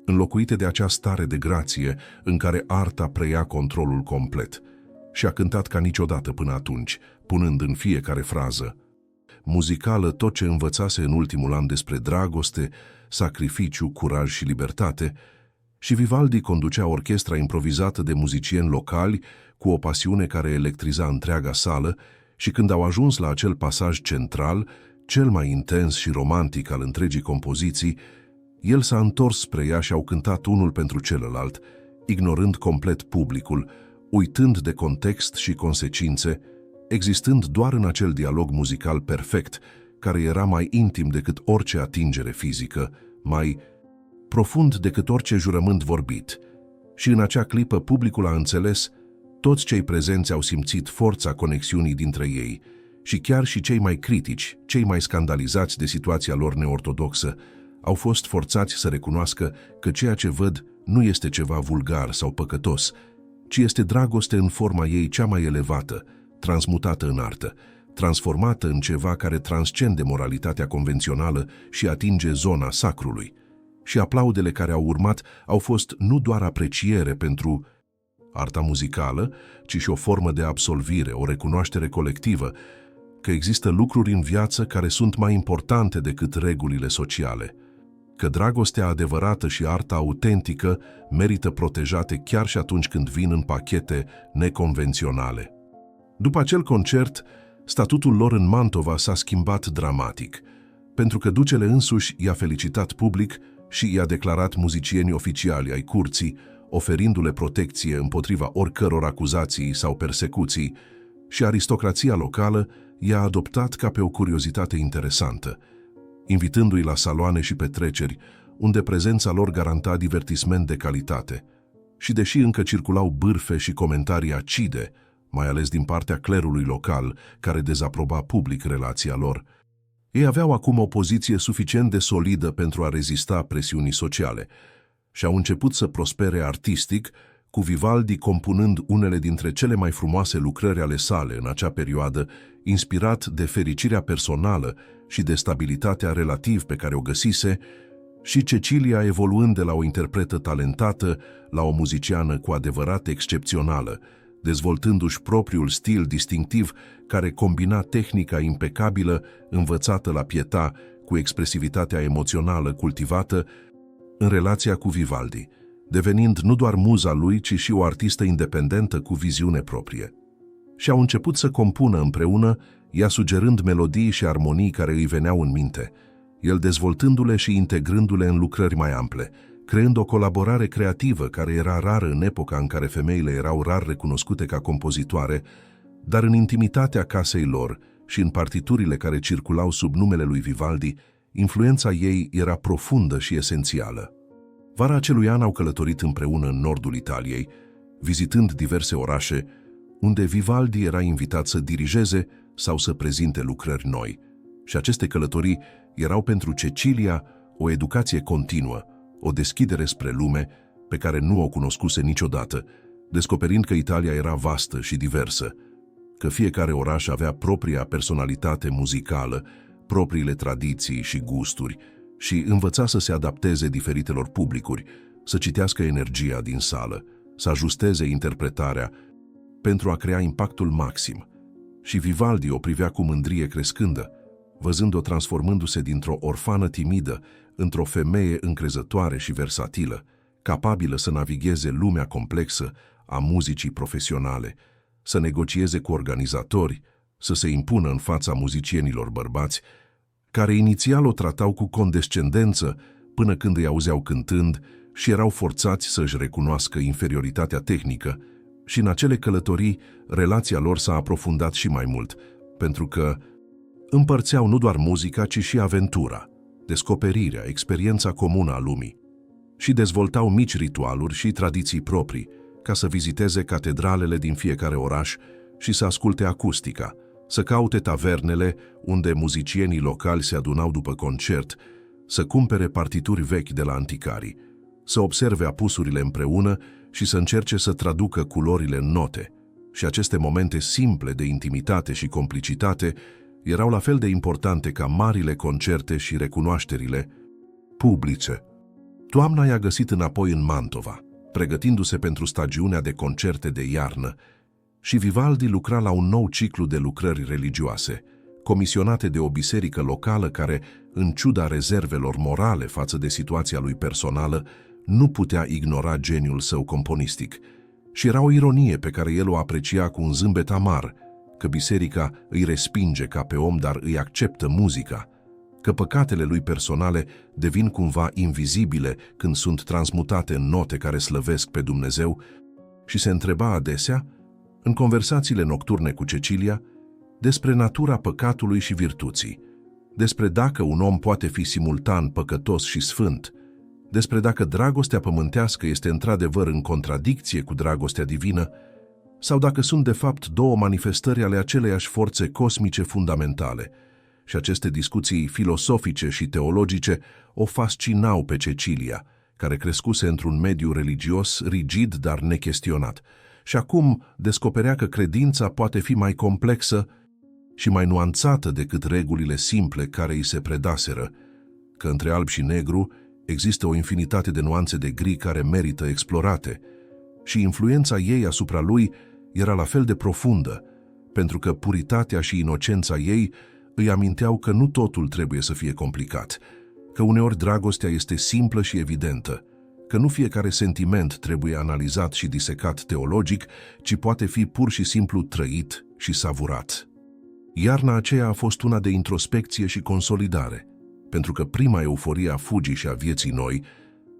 înlocuite de acea stare de grație în care arta preia controlul complet. Și a cântat ca niciodată până atunci, punând în fiecare frază muzicală tot ce învățase în ultimul an despre dragoste, sacrificiu, curaj și libertate. Și Vivaldi conducea orchestra improvizată de muzicieni locali cu o pasiune care electriza întreaga sală, și când au ajuns la acel pasaj central, cel mai intens și romantic al întregii compoziții, el s-a întors spre ea și au cântat unul pentru celălalt, ignorând complet publicul, uitând de context și consecințe, existând doar în acel dialog muzical perfect, care era mai intim decât orice atingere fizică, mai profund decât orice jurământ vorbit. Și în acea clipă publicul a înțeles, toți cei prezenți au simțit forța conexiunii dintre ei, și chiar și cei mai critici, cei mai scandalizați de situația lor neortodoxă, au fost forțați să recunoască că ceea ce văd nu este ceva vulgar sau păcătos, ci este dragoste în forma ei cea mai elevată, transmutată în artă, transformată în ceva care transcende moralitatea convențională și atinge zona sacrului. Și aplaudele care au urmat au fost nu doar apreciere pentru arta muzicală, ci și o formă de absolvire, o recunoaștere colectivă, că există lucruri în viață care sunt mai importante decât regulile sociale, că dragostea adevărată și arta autentică merită protejate chiar și atunci când vin în pachete neconvenționale. După acel concert, statutul lor în Mantova s-a schimbat dramatic, pentru că ducele însuși i-a felicitat public și i-a declarat muzicieni oficiali ai curții, oferindu-le protecție împotriva oricăror acuzații sau persecuții, și aristocrația locală i-a adoptat ca pe o curiozitate interesantă, invitându-i la saloane și petreceri, unde prezența lor garanta divertisment de calitate. Și deși încă circulau bârfe și comentarii acide, mai ales din partea clerului local, care dezaproba public relația lor, ei aveau acum o poziție suficient de solidă pentru a rezista presiunii sociale și au început să prospere artistic, cu Vivaldi compunând unele dintre cele mai frumoase lucrări ale sale în acea perioadă, inspirat de fericirea personală și de stabilitatea relativ pe care o găsise, și Cecilia evoluând de la o interpretă talentată la o muziciană cu adevărat excepțională, dezvoltându-și propriul stil distinctiv care combina tehnica impecabilă învățată la Pietà cu expresivitatea emoțională cultivată în relația cu Vivaldi, devenind nu doar muza lui, ci și o artistă independentă cu viziune proprie. Și au început să compună împreună, ea sugerând melodii și armonii care îi veneau în minte, el dezvoltându-le și integrându-le în lucrări mai ample, creând o colaborare creativă care era rară în epoca în care femeile erau rar recunoscute ca compozitoare, dar în intimitatea casei lor și în partiturile care circulau sub numele lui Vivaldi, influența ei era profundă și esențială. Vara acelui an au călătorit împreună în nordul Italiei, vizitând diverse orașe, unde Vivaldi era invitat să dirigeze sau să prezinte lucrări noi. Și aceste călătorii erau pentru Cecilia o educație continuă, o deschidere spre lume pe care nu o cunoscuse niciodată, descoperind că Italia era vastă și diversă, că fiecare oraș avea propria personalitate muzicală, propriile tradiții și gusturi, și învăța să se adapteze diferitelor publicuri, să citească energia din sală, să ajusteze interpretarea pentru a crea impactul maxim. Și Vivaldi o privea cu mândrie crescândă, văzând-o transformându-se dintr-o orfană timidă într-o femeie încrezătoare și versatilă, capabilă să navigheze lumea complexă a muzicii profesionale, să negocieze cu organizatori, să se impună în fața muzicienilor bărbați, care inițial o tratau cu condescendență până când îi auzeau cântând și erau forțați să-și recunoască inferioritatea tehnică Și în acele călătorii, relația lor s-a aprofundat și mai mult, pentru că împărțeau nu doar muzica, ci și aventura, descoperirea, experiența comună a lumii și dezvoltau mici ritualuri și tradiții proprii, ca să viziteze catedralele din fiecare oraș și să asculte acustica, să caute tavernele unde muzicienii locali se adunau după concert, să cumpere partituri vechi de la anticarii, să observe apusurile împreună și să încerce să traducă culorile în note. Și aceste momente simple de intimitate și complicitate erau la fel de importante ca marile concerte și recunoașterile publice. Toamna i-a găsit înapoi în Mantova, pregătindu-se pentru stagiunea de concerte de iarnă, și Vivaldi lucra la un nou ciclu de lucrări religioase, comisionate de o biserică locală care, în ciuda rezervelor morale față de situația lui personală, nu putea ignora geniul său componistic. Și era o ironie pe care el o aprecia cu un zâmbet amar, că biserica îi respinge ca pe om, dar îi acceptă muzica, că păcatele lui personale devin cumva invizibile când sunt transmutate în note care slăvesc pe Dumnezeu, și se întreba adesea, în conversațiile nocturne cu Cecilia, despre natura păcatului și virtuții, despre dacă un om poate fi simultan păcătos și sfânt, despre dacă dragostea pământească este într-adevăr în contradicție cu dragostea divină, sau dacă sunt de fapt două manifestări ale aceleiași forțe cosmice fundamentale. Și aceste discuții filosofice și teologice o fascinau pe Cecilia, care crescuse într-un mediu religios rigid, dar nechestionat. Și acum descoperea că credința poate fi mai complexă și mai nuanțată decât regulile simple care îi se predaseră, că între alb și negru există o infinitate de nuanțe de gri care merită explorate, și influența ei asupra lui era la fel de profundă, pentru că puritatea și inocența ei îi aminteau că nu totul trebuie să fie complicat, că uneori dragostea este simplă și evidentă, că nu fiecare sentiment trebuie analizat și disecat teologic, ci poate fi pur și simplu trăit și savurat. Iarna aceea a fost una de introspecție și consolidare, pentru că prima euforie a fugii și a vieții noi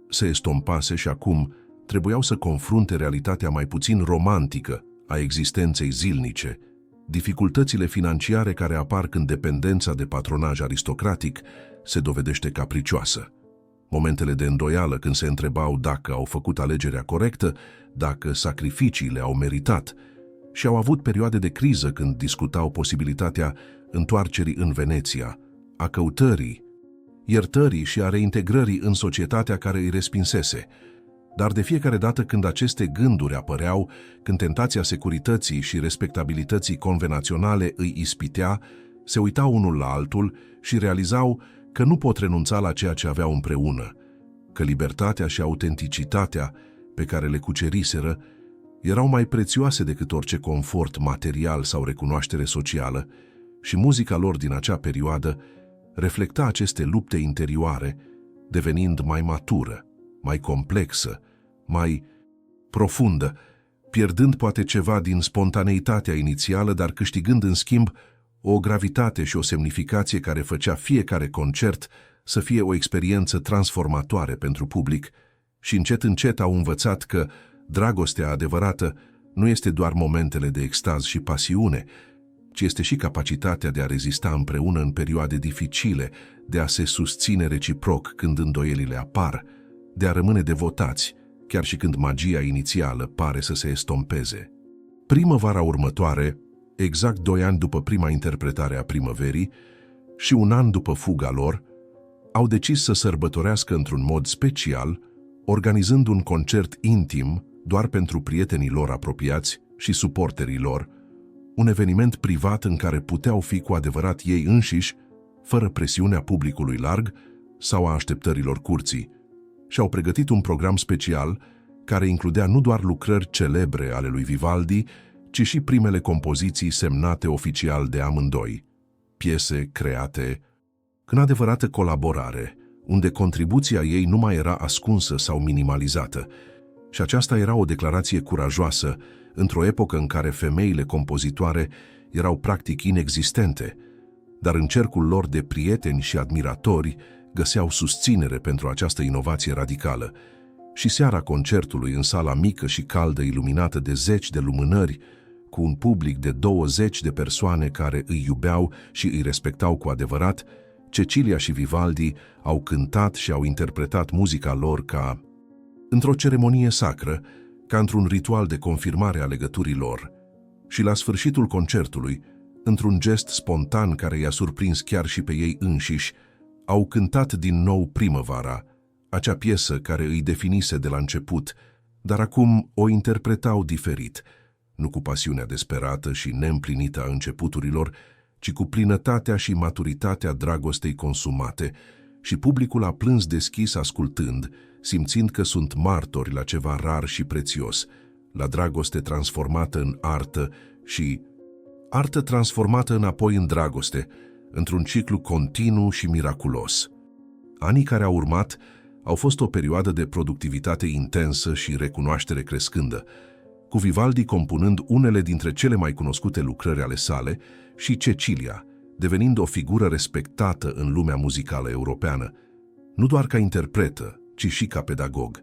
se estompase și acum trebuiau să confrunte realitatea mai puțin romantică a existenței zilnice, dificultățile financiare care apar când dependența de patronaj aristocratic se dovedește capricioasă, momentele de îndoială când se întrebau dacă au făcut alegerea corectă, dacă sacrificiile au meritat, și au avut perioade de criză când discutau posibilitatea întoarcerii în Veneția, a căutării, iertării și a reintegrării în societatea care îi respinsese. Dar de fiecare dată când aceste gânduri apăreau, când tentația securității și respectabilității convenaționale îi ispitea, se uitau unul la altul și realizau că nu pot renunța la ceea ce aveau împreună, că libertatea și autenticitatea pe care le cuceriseră erau mai prețioase decât orice confort material sau recunoaștere socială, și muzica lor din acea perioadă reflecta aceste lupte interioare, devenind mai matură, mai complexă, mai profundă, pierdând poate ceva din spontaneitatea inițială, dar câștigând în schimb o gravitate și o semnificație care făcea fiecare concert să fie o experiență transformatoare pentru public, și încet încet au învățat că dragostea adevărată nu este doar momentele de extaz și pasiune, ci este și capacitatea de a rezista împreună în perioade dificile, de a se susține reciproc când îndoielile apar, de a rămâne devotați, chiar și când magia inițială pare să se estompeze. Primăvara următoare, exact 2 ani după prima interpretare a primăverii și 1 an după fuga lor, au decis să sărbătorească într-un mod special, organizând un concert intim doar pentru prietenii lor apropiați și suporterii lor, un eveniment privat în care puteau fi cu adevărat ei înșiși, fără presiunea publicului larg sau a așteptărilor curții, și-au pregătit un program special care includea nu doar lucrări celebre ale lui Vivaldi, ci și primele compoziții semnate oficial de amândoi, piese create în adevărată colaborare, unde contribuția ei nu mai era ascunsă sau minimalizată. Și aceasta era o declarație curajoasă într-o epocă în care femeile compozitoare erau practic inexistente, dar în cercul lor de prieteni și admiratori găseau susținere pentru această inovație radicală. Și seara concertului, în sala mică și caldă iluminată de zeci de lumânări, cu un public de 20 de persoane care îi iubeau și îi respectau cu adevărat, Cecilia și Vivaldi au cântat și au interpretat muzica lor ca într-o ceremonie sacră, ca într-un ritual de confirmare a legăturii lor. Și la sfârșitul concertului, într-un gest spontan care i-a surprins chiar și pe ei înșiși, au cântat din nou Primăvara, acea piesă care îi definise de la început, dar acum o interpretau diferit, nu cu pasiunea desperată și neîmplinită a începuturilor, ci cu plinătatea și maturitatea dragostei consumate, și publicul a plâns deschis ascultând, simțind că sunt martori la ceva rar și prețios, la dragoste transformată în artă și artă transformată înapoi în dragoste, într-un ciclu continuu și miraculos. Anii care au urmat au fost o perioadă de productivitate intensă și recunoaștere crescândă, cu Vivaldi compunând unele dintre cele mai cunoscute lucrări ale sale și Cecilia, devenind o figură respectată în lumea muzicală europeană, nu doar ca interpretă, ci și ca pedagog,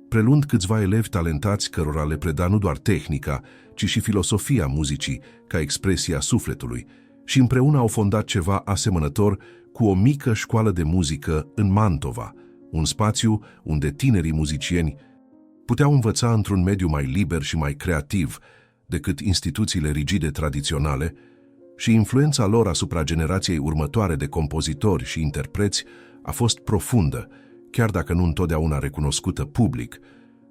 preluând câțiva elevi talentați cărora le preda nu doar tehnica, ci și filosofia muzicii ca expresia sufletului, și împreună au fondat ceva asemănător cu o mică școală de muzică în Mantova, un spațiu unde tinerii muzicieni puteau învăța într-un mediu mai liber și mai creativ decât instituțiile rigide tradiționale, și influența lor asupra generației următoare de compozitori și interpreți a fost profundă, chiar dacă nu întotdeauna recunoscută public,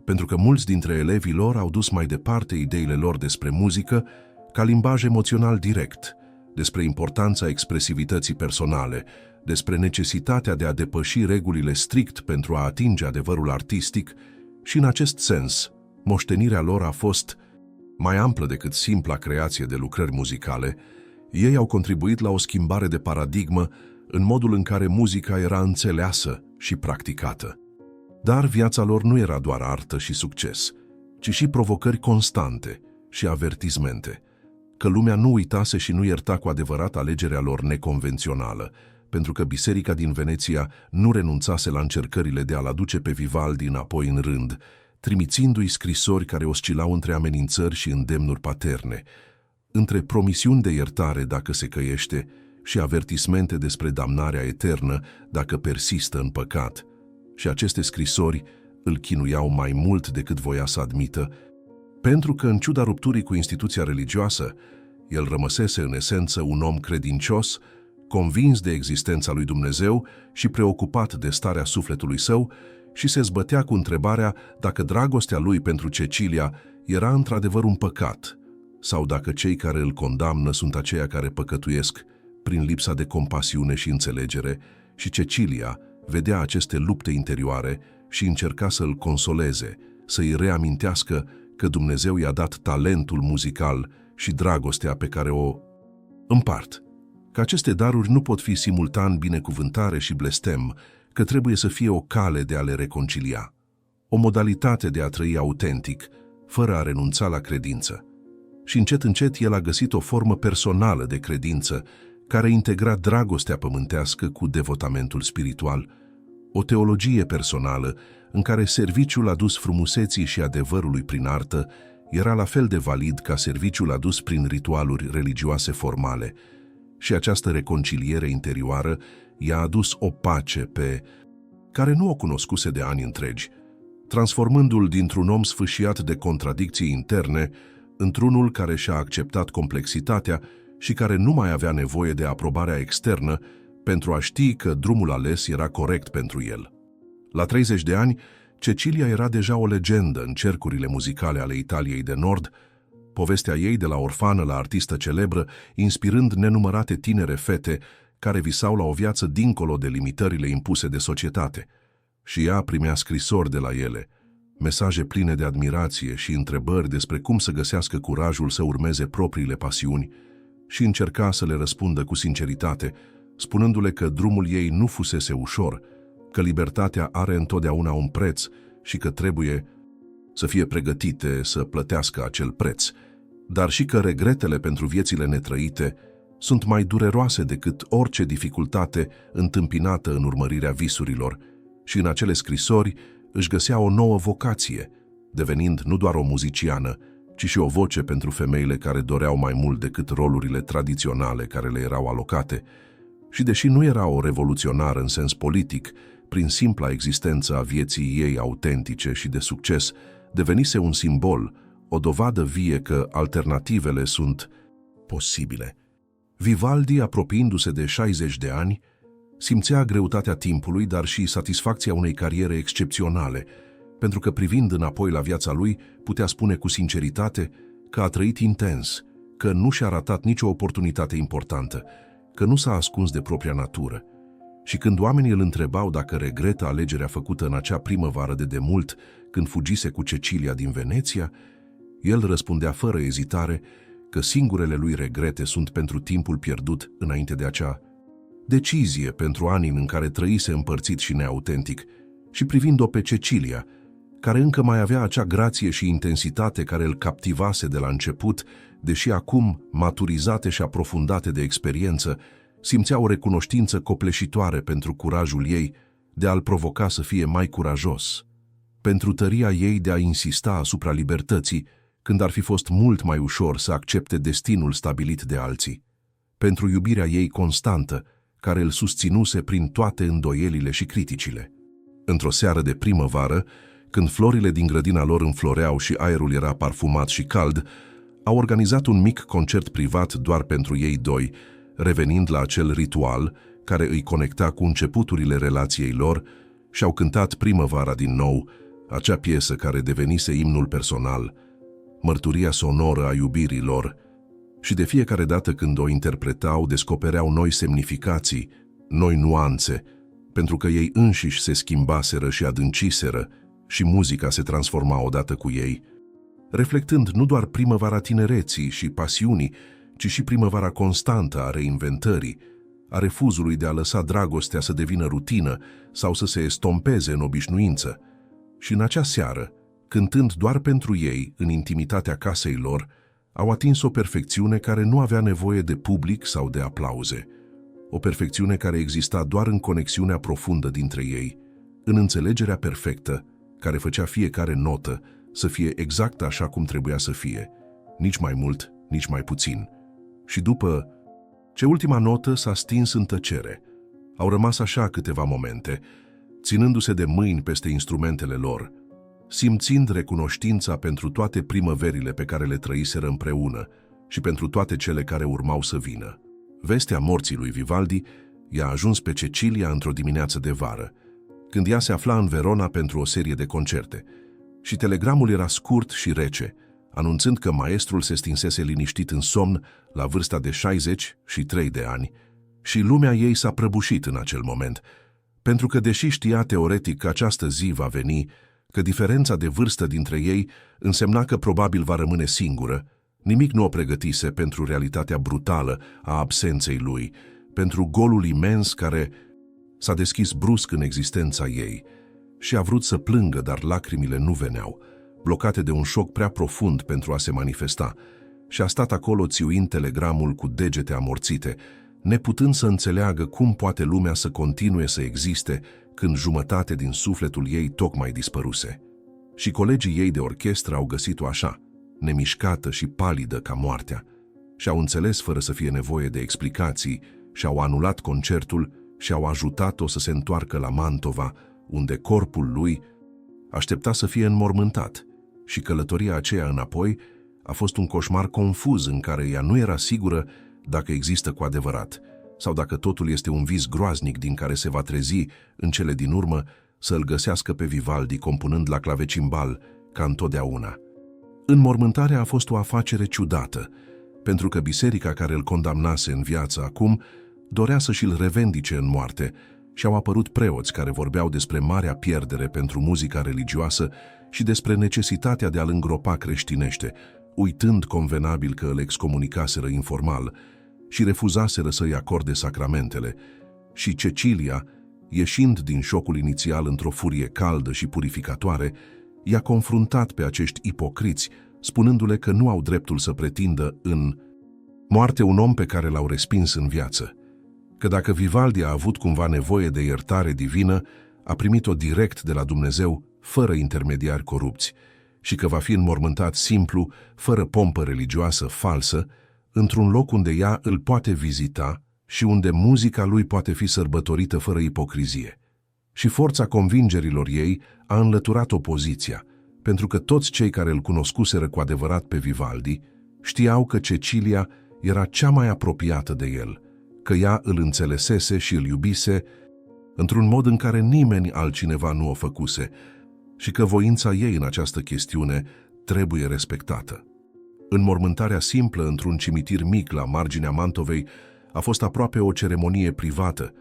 pentru că mulți dintre elevii lor au dus mai departe ideile lor despre muzică ca limbaj emoțional direct, despre importanța expresivității personale, despre necesitatea de a depăși regulile strict pentru a atinge adevărul artistic, și în acest sens, moștenirea lor a fost mai amplă decât simpla creație de lucrări muzicale. Ei au contribuit la o schimbare de paradigmă în modul în care muzica era înțeleasă și practicată. Dar viața lor nu era doar artă și succes, ci și provocări constante și avertismente, că lumea nu uitase și nu ierta cu adevărat alegerea lor neconvențională, pentru că Biserica din Veneția nu renunțase la încercările de a-l aduce pe Vivaldi înapoi în rând, trimițindu-i scrisori care oscilau între amenințări și îndemnuri paterne, între promisiuni de iertare dacă se căiește și avertismente despre damnarea eternă dacă persistă în păcat. Și aceste scrisori îl chinuiau mai mult decât voia să admită, pentru că, în ciuda rupturii cu instituția religioasă, el rămăsese în esență un om credincios, convins de existența lui Dumnezeu și preocupat de starea sufletului său, și se zbătea cu întrebarea dacă dragostea lui pentru Cecilia era într-adevăr un păcat, sau dacă cei care îl condamnă sunt aceia care păcătuiesc prin lipsa de compasiune și înțelegere, și Cecilia vedea aceste lupte interioare și încerca să îl consoleze, să-i reamintească că Dumnezeu i-a dat talentul muzical și dragostea pe care o împart, că aceste daruri nu pot fi simultan binecuvântare și blestem, că trebuie să fie o cale de a le reconcilia, o modalitate de a trăi autentic, fără a renunța la credință. Și încet, încet, el a găsit o formă personală de credință care integra dragostea pământească cu devotamentul spiritual, o teologie personală în care serviciul adus frumuseții și adevărului prin artă era la fel de valid ca serviciul adus prin ritualuri religioase formale, și această reconciliere interioară i-a adus o pace pe care nu o cunoscuse de ani întregi, transformându-l dintr-un om sfâșiat de contradicții interne într-unul care și-a acceptat complexitatea și care nu mai avea nevoie de aprobarea externă pentru a ști că drumul ales era corect pentru el. La 30 de ani, Cecilia era deja o legendă în cercurile muzicale ale Italiei de Nord, povestea ei de la orfană la artistă celebră, inspirând nenumărate tinere fete care visau la o viață dincolo de limitările impuse de societate. Și ea primea scrisori de la ele, mesaje pline de admirație și întrebări despre cum să găsească curajul să urmeze propriile pasiuni, și încerca să le răspundă cu sinceritate, spunându-le că drumul ei nu fusese ușor, că libertatea are întotdeauna un preț și că trebuie să fie pregătite să plătească acel preț, dar și că regretele pentru viețile netrăite sunt mai dureroase decât orice dificultate întâmpinată în urmărirea visurilor, și în acele scrisori își găsea o nouă vocație, devenind nu doar o muziciană, ci și o voce pentru femeile care doreau mai mult decât rolurile tradiționale care le erau alocate. Și deși nu era o revoluționară în sens politic, prin simpla existență a vieții ei autentice și de succes, devenise un simbol, o dovadă vie că alternativele sunt posibile. Vivaldi, apropiindu-se de 60 de ani, simțea greutatea timpului, dar și satisfacția unei cariere excepționale, pentru că privind înapoi la viața lui, putea spune cu sinceritate că a trăit intens, că nu și-a ratat nicio oportunitate importantă, că nu s-a ascuns de propria natură. Și când oamenii îl întrebau dacă regretă alegerea făcută în acea primăvară de demult, când fugise cu Cecilia din Veneția, el răspundea fără ezitare că singurele lui regrete sunt pentru timpul pierdut înainte de acea decizie, pentru anii în care trăise împărțit și neautentic, și privind-o pe Cecilia, care încă mai avea acea grație și intensitate care îl captivase de la început, deși acum, maturizate și aprofundate de experiență, simțea o recunoștință copleșitoare pentru curajul ei de a-l provoca să fie mai curajos, pentru tăria ei de a insista asupra libertății, când ar fi fost mult mai ușor să accepte destinul stabilit de alții, pentru iubirea ei constantă, care îl susținuse prin toate îndoielile și criticile. Într-o seară de primăvară, când florile din grădina lor înfloreau și aerul era parfumat și cald, au organizat un mic concert privat doar pentru ei doi, revenind la acel ritual care îi conecta cu începuturile relației lor, și-au cântat Primăvara din nou, acea piesă care devenise imnul personal, mărturia sonoră a iubirii lor, și de fiecare dată când o interpretau, descopereau noi semnificații, noi nuanțe, pentru că ei înșiși se schimbaseră și adânciseră și muzica se transforma odată cu ei, reflectând nu doar primăvara tinereții și pasiunii, ci și primăvara constantă a reinventării, a refuzului de a lăsa dragostea să devină rutină sau să se estompeze în obișnuință. Și în acea seară, cântând doar pentru ei, în intimitatea casei lor, au atins o perfecțiune care nu avea nevoie de public sau de aplauze. O perfecțiune care exista doar în conexiunea profundă dintre ei, în înțelegerea perfectă, care făcea fiecare notă să fie exact așa cum trebuia să fie, nici mai mult, nici mai puțin. Și după ce ultima notă s-a stins în tăcere, au rămas așa câteva momente, ținându-se de mâini peste instrumentele lor, simțind recunoștința pentru toate primăverile pe care le trăiseră împreună și pentru toate cele care urmau să vină. Vestea morții lui Vivaldi i-a ajuns pe Cecilia într-o dimineață de vară, când ea se afla în Verona pentru o serie de concerte, și telegramul era scurt și rece, anunțând că maestrul se stinsese liniștit în somn la vârsta de 63 de ani, și lumea ei s-a prăbușit în acel moment, pentru că, deși știa teoretic că această zi va veni, că diferența de vârstă dintre ei însemna că probabil va rămâne singură, nimic nu o pregătise pentru realitatea brutală a absenței lui, pentru golul imens care s-a deschis brusc în existența ei, și a vrut să plângă, dar lacrimile nu veneau, blocate de un șoc prea profund pentru a se manifesta, și a stat acolo țiuind telegramul cu degete amorțite, neputând să înțeleagă cum poate lumea să continue să existe când jumătate din sufletul ei tocmai dispăruse. Și colegii ei de orchestră au găsit-o așa, nemișcată și palidă ca moartea, și au înțeles fără să fie nevoie de explicații, și au anulat concertul și au ajutat-o să se întoarcă la Mantova, unde corpul lui aștepta să fie înmormântat, și călătoria aceea înapoi a fost un coșmar confuz în care ea nu era sigură dacă există cu adevărat, sau dacă totul este un vis groaznic din care se va trezi în cele din urmă să îl găsească pe Vivaldi compunând la clavecimbal ca întotdeauna. Înmormântarea a fost o afacere ciudată, pentru că biserica care îl condamnase în viață acum dorea să și-l revendice în moarte, și au apărut preoți care vorbeau despre marea pierdere pentru muzica religioasă și despre necesitatea de a-l îngropa creștinește, uitând convenabil că îl excomunicaseră informal și refuzaseră să-i acorde sacramentele. Și Cecilia, ieșind din șocul inițial într-o furie caldă și purificatoare, i-a confruntat pe acești ipocriți, spunându-le că nu au dreptul să pretindă în moarte un om pe care l-au respins în viață, că dacă Vivaldi a avut cumva nevoie de iertare divină, a primit-o direct de la Dumnezeu fără intermediari corupți, și că va fi înmormântat simplu, fără pompă religioasă falsă, într-un loc unde ea îl poate vizita și unde muzica lui poate fi sărbătorită fără ipocrizie. Și forța convingerilor ei a înlăturat opoziția, pentru că toți cei care îl cunoscuseră cu adevărat pe Vivaldi știau că Cecilia era cea mai apropiată de el, că ea îl înțelesese și îl iubise într-un mod în care nimeni altcineva nu o făcuse și că voința ei în această chestiune trebuie respectată. Înmormântarea simplă într-un cimitir mic la marginea Mantovei a fost aproape o ceremonie privată,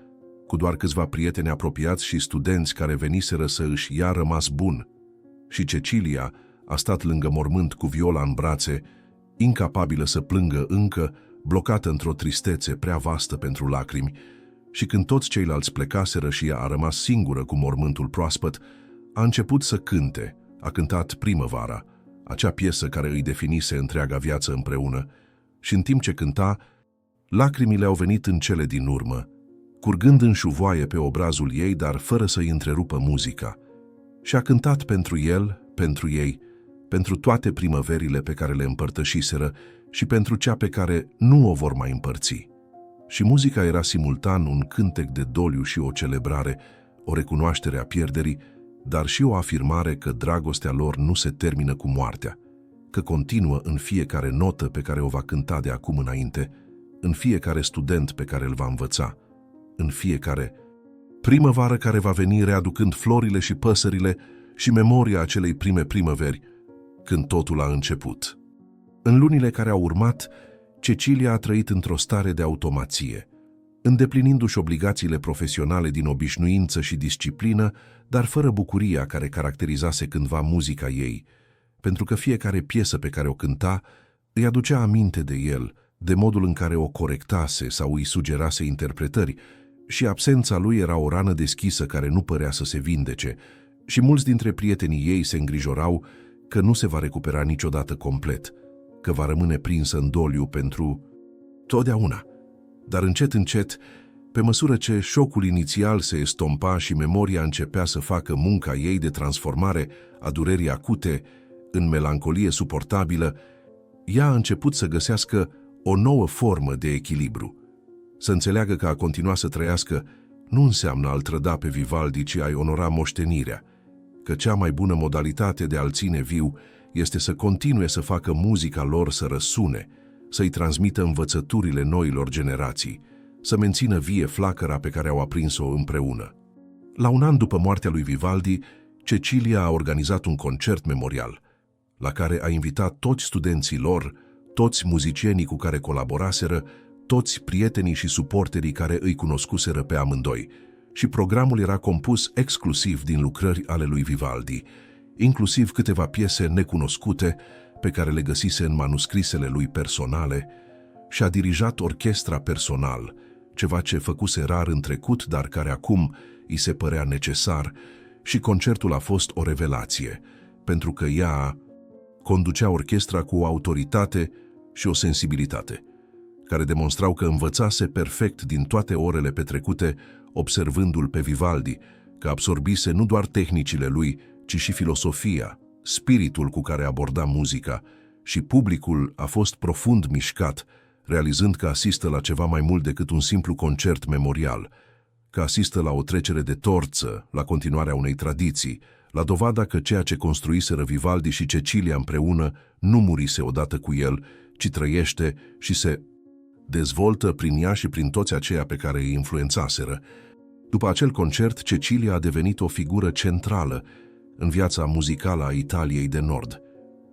cu doar câțiva prieteni apropiați și studenți care veniseră să își ia rămas bun. Și Cecilia a stat lângă mormânt cu Viola în brațe, incapabilă să plângă încă, blocată într-o tristețe prea vastă pentru lacrimi, și când toți ceilalți plecaseră și ea a rămas singură cu mormântul proaspăt, a început să cânte, a cântat Primăvara, acea piesă care îi definise întreaga viață împreună, și în timp ce cânta, lacrimile au venit în cele din urmă, curgând în șuvoaie pe obrazul ei, dar fără să-i întrerupă muzica. Și a cântat pentru el, pentru ei, pentru toate primăverile pe care le împărtășiseră și pentru cea pe care nu o vor mai împărți. Și muzica era simultan un cântec de doliu și o celebrare, o recunoaștere a pierderii, dar și o afirmare că dragostea lor nu se termină cu moartea, că continuă în fiecare notă pe care o va cânta de acum înainte, în fiecare student pe care îl va învăța, în fiecare primăvară care va veni readucând florile și păsările și memoria acelei prime primăveri, când totul a început. În lunile care au urmat, Cecilia a trăit într-o stare de automație, îndeplinindu-și obligațiile profesionale din obișnuință și disciplină, dar fără bucuria care caracterizase cândva muzica ei, pentru că fiecare piesă pe care o cânta îi aducea aminte de el, de modul în care o corectase sau îi sugerase interpretări, și absența lui era o rană deschisă care nu părea să se vindece, și mulți dintre prietenii ei se îngrijorau că nu se va recupera niciodată complet, că va rămâne prinsă în doliu pentru totdeauna. Dar încet, încet, pe măsură ce șocul inițial se estompa și memoria începea să facă munca ei de transformare a durerii acute în melancolie suportabilă, ea a început să găsească o nouă formă de echilibru. Să înțeleagă că a continua să trăiască nu înseamnă a-l trăda pe Vivaldi, ci a-i onora moștenirea, că cea mai bună modalitate de a-l ține viu este să continue să facă muzica lor să răsune, să-i transmită învățăturile noilor generații, să mențină vie flacăra pe care au aprins-o împreună. La un an după moartea lui Vivaldi, Cecilia a organizat un concert memorial, la care a invitat toți studenții lor, toți muzicienii cu care colaboraseră, toți prietenii și suporterii care îi cunoscuseră pe amândoi, și programul era compus exclusiv din lucrări ale lui Vivaldi, inclusiv câteva piese necunoscute pe care le găsise în manuscrisele lui personale, și a dirijat orchestra personal, ceva ce făcuse rar în trecut, dar care acum îi se părea necesar, și concertul a fost o revelație, pentru că ea conducea orchestra cu o autoritate și o sensibilitate, care demonstrau că învățase perfect din toate orele petrecute observându-l pe Vivaldi, că absorbise nu doar tehnicile lui, ci și filosofia, spiritul cu care aborda muzica, și publicul a fost profund mișcat, realizând că asistă la ceva mai mult decât un simplu concert memorial, că asistă la o trecere de torță, la continuarea unei tradiții, la dovada că ceea ce construiseră Vivaldi și Cecilia împreună nu murise odată cu el, ci trăiește și se dezvoltă prin ea și prin toți aceia pe care îi influențaseră. După acel concert, Cecilia a devenit o figură centrală în viața muzicală a Italiei de Nord,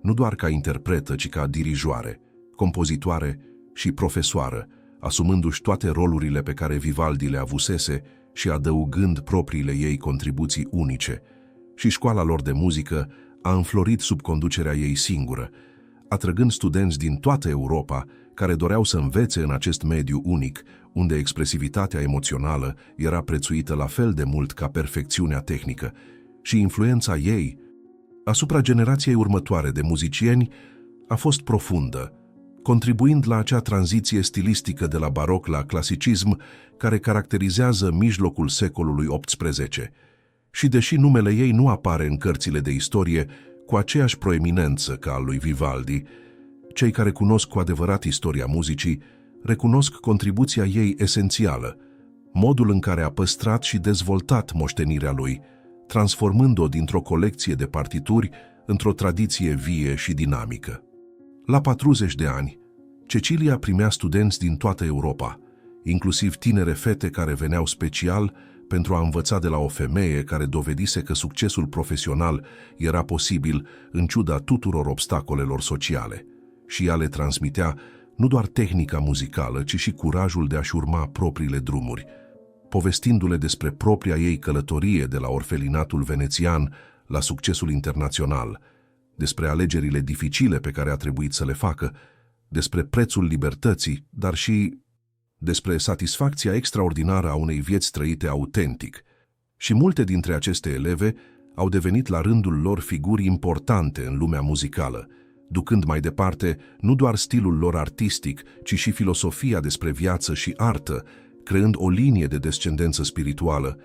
nu doar ca interpretă, ci ca dirijoare, compozitoare și profesoară, asumându-și toate rolurile pe care Vivaldi le avusese și adăugând propriile ei contribuții unice. Și școala lor de muzică a înflorit sub conducerea ei singură, atrăgând studenți din toată Europa care doreau să învețe în acest mediu unic, unde expresivitatea emoțională era prețuită la fel de mult ca perfecțiunea tehnică, și influența ei asupra generației următoare de muzicieni a fost profundă, contribuind la acea tranziție stilistică de la baroc la clasicism care caracterizează mijlocul secolului XVIII. Și deși numele ei nu apare în cărțile de istorie cu aceeași proeminență ca al lui Vivaldi, cei care cunosc cu adevărat istoria muzicii recunosc contribuția ei esențială, modul în care a păstrat și dezvoltat moștenirea lui, transformând-o dintr-o colecție de partituri într-o tradiție vie și dinamică. La 40 de ani, Cecilia primea studenți din toată Europa, inclusiv tinere fete care veneau special pentru a învăța de la o femeie care dovedise că succesul profesional era posibil în ciuda tuturor obstacolelor sociale, și ea le transmitea nu doar tehnica muzicală, ci și curajul de a-și urma propriile drumuri, povestindu-le despre propria ei călătorie de la orfelinatul venețian la succesul internațional, despre alegerile dificile pe care a trebuit să le facă, despre prețul libertății, dar și despre satisfacția extraordinară a unei vieți trăite autentic. Și multe dintre aceste eleve au devenit la rândul lor figuri importante în lumea muzicală, ducând mai departe nu doar stilul lor artistic, ci și filosofia despre viață și artă, creând o linie de descendență spirituală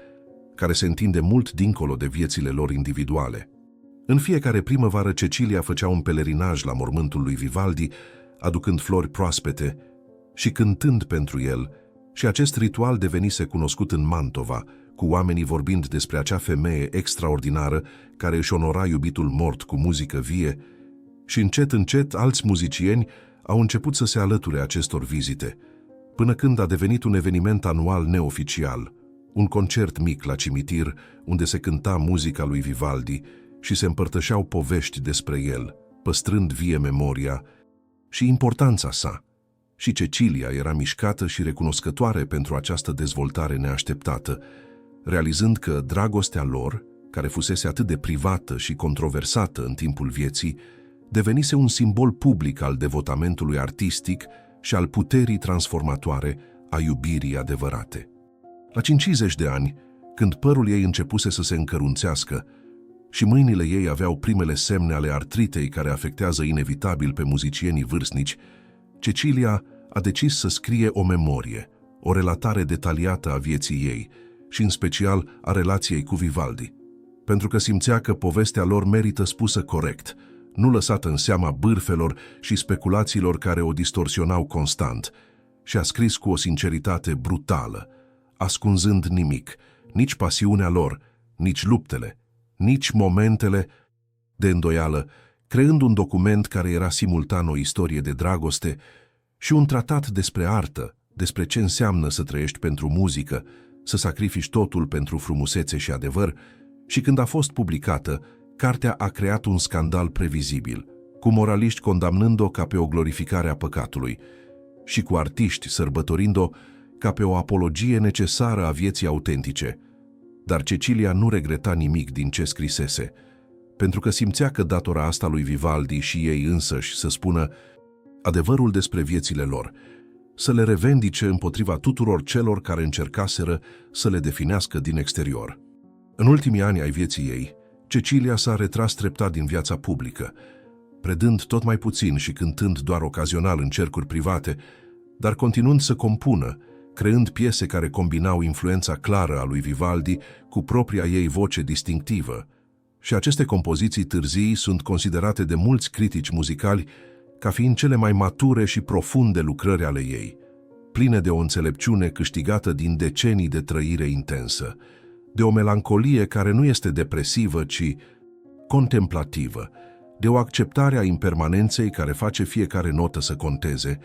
care se întinde mult dincolo de viețile lor individuale. În fiecare primăvară, Cecilia făcea un pelerinaj la mormântul lui Vivaldi, aducând flori proaspete și cântând pentru el, și acest ritual devenise cunoscut în Mantova, cu oamenii vorbind despre acea femeie extraordinară care își onora iubitul mort cu muzică vie, și încet, încet, alți muzicieni au început să se alăture acestor vizite, până când a devenit un eveniment anual neoficial, un concert mic la cimitir unde se cânta muzica lui Vivaldi și se împărtășeau povești despre el, păstrând vie memoria și importanța sa. Și Cecilia era mișcată și recunoscătoare pentru această dezvoltare neașteptată, realizând că dragostea lor, care fusese atât de privată și controversată în timpul vieții, devenise un simbol public al devotamentului artistic și al puterii transformatoare a iubirii adevărate. La 50 de ani, când părul ei începuse să se încărunțească și mâinile ei aveau primele semne ale artritei care afectează inevitabil pe muzicienii vârstnici, Cecilia a decis să scrie o memorie, o relatare detaliată a vieții ei și în special a relației cu Vivaldi, pentru că simțea că povestea lor merită spusă corect, nu lăsată în seama bârfelor și speculațiilor care o distorsionau constant, și a scris cu o sinceritate brutală, ascunzând nimic, nici pasiunea lor, nici luptele, nici momentele de îndoială, creând un document care era simultan o istorie de dragoste și un tratat despre artă, despre ce înseamnă să trăiești pentru muzică, să sacrifici totul pentru frumusețe și adevăr. Și când a fost publicată, cartea a creat un scandal previzibil, cu moraliști condamnând-o ca pe o glorificare a păcatului și cu artiști sărbătorind-o ca pe o apologie necesară a vieții autentice. Dar Cecilia nu regreta nimic din ce scrisese, pentru că simțea că datora asta lui Vivaldi și ei însăși să spună adevărul despre viețile lor, să le revendice împotriva tuturor celor care încercaseră să le definească din exterior. În ultimii ani ai vieții ei, Cecilia s-a retras treptat din viața publică, predând tot mai puțin și cântând doar ocazional în cercuri private, dar continuând să compună, creând piese care combinau influența clară a lui Vivaldi cu propria ei voce distinctivă. Și aceste compoziții târzii sunt considerate de mulți critici muzicali ca fiind cele mai mature și profunde lucrări ale ei, pline de o înțelepciune câștigată din decenii de trăire intensă, de o melancolie care nu este depresivă, ci contemplativă, de o acceptare a impermanenței care face fiecare notă să conteze,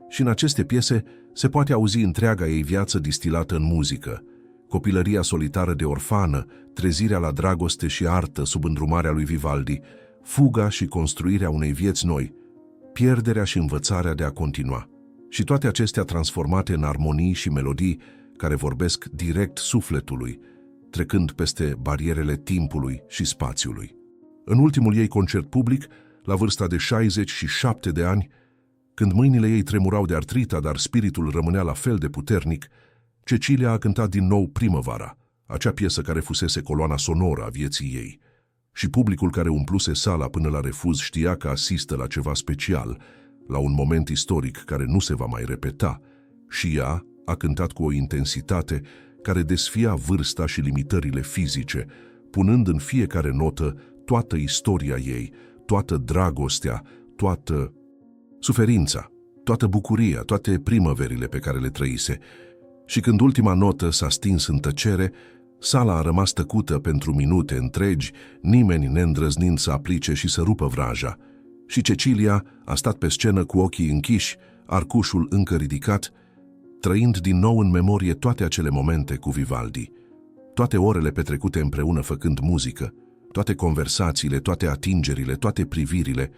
și în aceste piese se poate auzi întreaga ei viață distilată în muzică, copilăria solitară de orfană, trezirea la dragoste și artă sub îndrumarea lui Vivaldi, fuga și construirea unei vieți noi, pierderea și învățarea de a continua. Și toate acestea transformate în armonii și melodii care vorbesc direct sufletului, trecând peste barierele timpului și spațiului. În ultimul ei concert public, la vârsta de 67 de ani, când mâinile ei tremurau de artrita, dar spiritul rămânea la fel de puternic, Cecilia a cântat din nou Primăvara, acea piesă care fusese coloana sonoră a vieții ei. Și publicul care umpluse sala până la refuz știa că asistă la ceva special, la un moment istoric care nu se va mai repeta, și ea a cântat cu o intensitate care desfia vârsta și limitările fizice, punând în fiecare notă toată istoria ei, toată dragostea, toată suferința, toată bucuria, toate primăverile pe care le trăise. Și când ultima notă s-a stins în tăcere, sala a rămas tăcută pentru minute întregi, nimeni neîndrăznind să aplice și să rupă vraja. Și Cecilia a stat pe scenă cu ochii închiși, arcușul încă ridicat, trăind din nou în memorie toate acele momente cu Vivaldi, toate orele petrecute împreună făcând muzică, toate conversațiile, toate atingerile, toate privirile,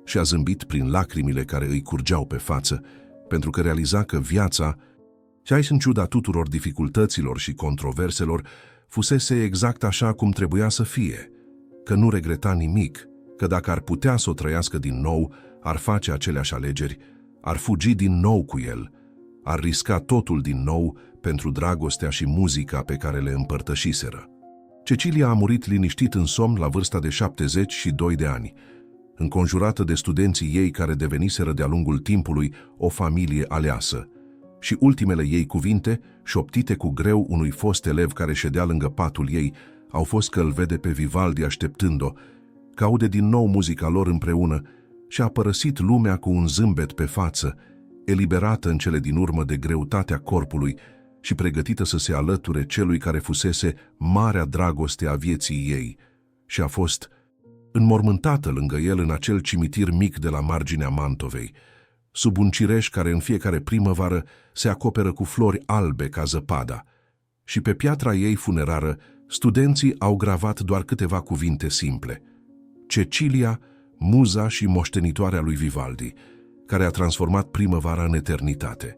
și a zâmbit prin lacrimile care îi curgeau pe față, pentru că realiza că viața, și în ciuda tuturor dificultăților și controverselor, fusese exact așa cum trebuia să fie, că nu regreta nimic, că dacă ar putea să o trăiască din nou, ar face aceleași alegeri, ar fugi din nou cu el, ar risca totul din nou pentru dragostea și muzica pe care le împărtășiseră. Cecilia a murit liniștit în somn la vârsta de 72 de ani, înconjurată de studenții ei care deveniseră de-a lungul timpului o familie aleasă, și ultimele ei cuvinte, șoptite cu greu unui fost elev care ședea lângă patul ei, au fost că îl vede pe Vivaldi așteptând-o, că aude din nou muzica lor împreună și a părăsit lumea cu un zâmbet pe față, eliberată în cele din urmă de greutatea corpului și pregătită să se alăture celui care fusese marea dragoste a vieții ei și a fost înmormântată lângă el în acel cimitir mic de la marginea Mantovei, sub un cireș care în fiecare primăvară se acoperă cu flori albe ca zăpada, și pe piatra ei funerară studenții au gravat doar câteva cuvinte simple: Cecilia, muza și moștenitoarea lui Vivaldi, care a transformat primăvara în eternitate.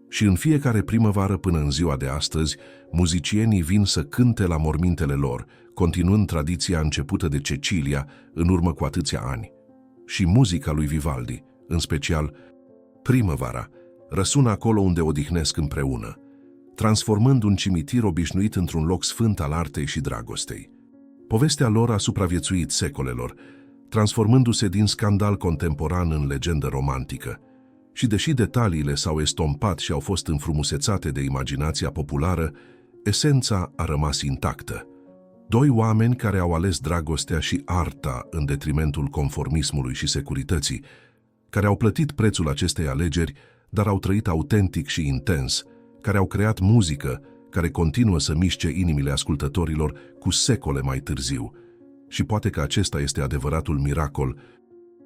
Și în fiecare primăvară până în ziua de astăzi, muzicienii vin să cânte la mormintele lor, continuând tradiția începută de Cecilia în urmă cu atâția ani. Și muzica lui Vivaldi, în special primăvara, răsună acolo unde odihnesc împreună, transformând un cimitir obișnuit într-un loc sfânt al artei și dragostei. Povestea lor a supraviețuit secolelor, transformându-se din scandal contemporan în legendă romantică. Și deși detaliile s-au estompat și au fost înfrumusețate de imaginația populară, esența a rămas intactă. Doi oameni care au ales dragostea și arta în detrimentul conformismului și securității, care au plătit prețul acestei alegeri, dar au trăit autentic și intens, care au creat muzică care continuă să miște inimile ascultătorilor cu secole mai târziu. Și poate că acesta este adevăratul miracol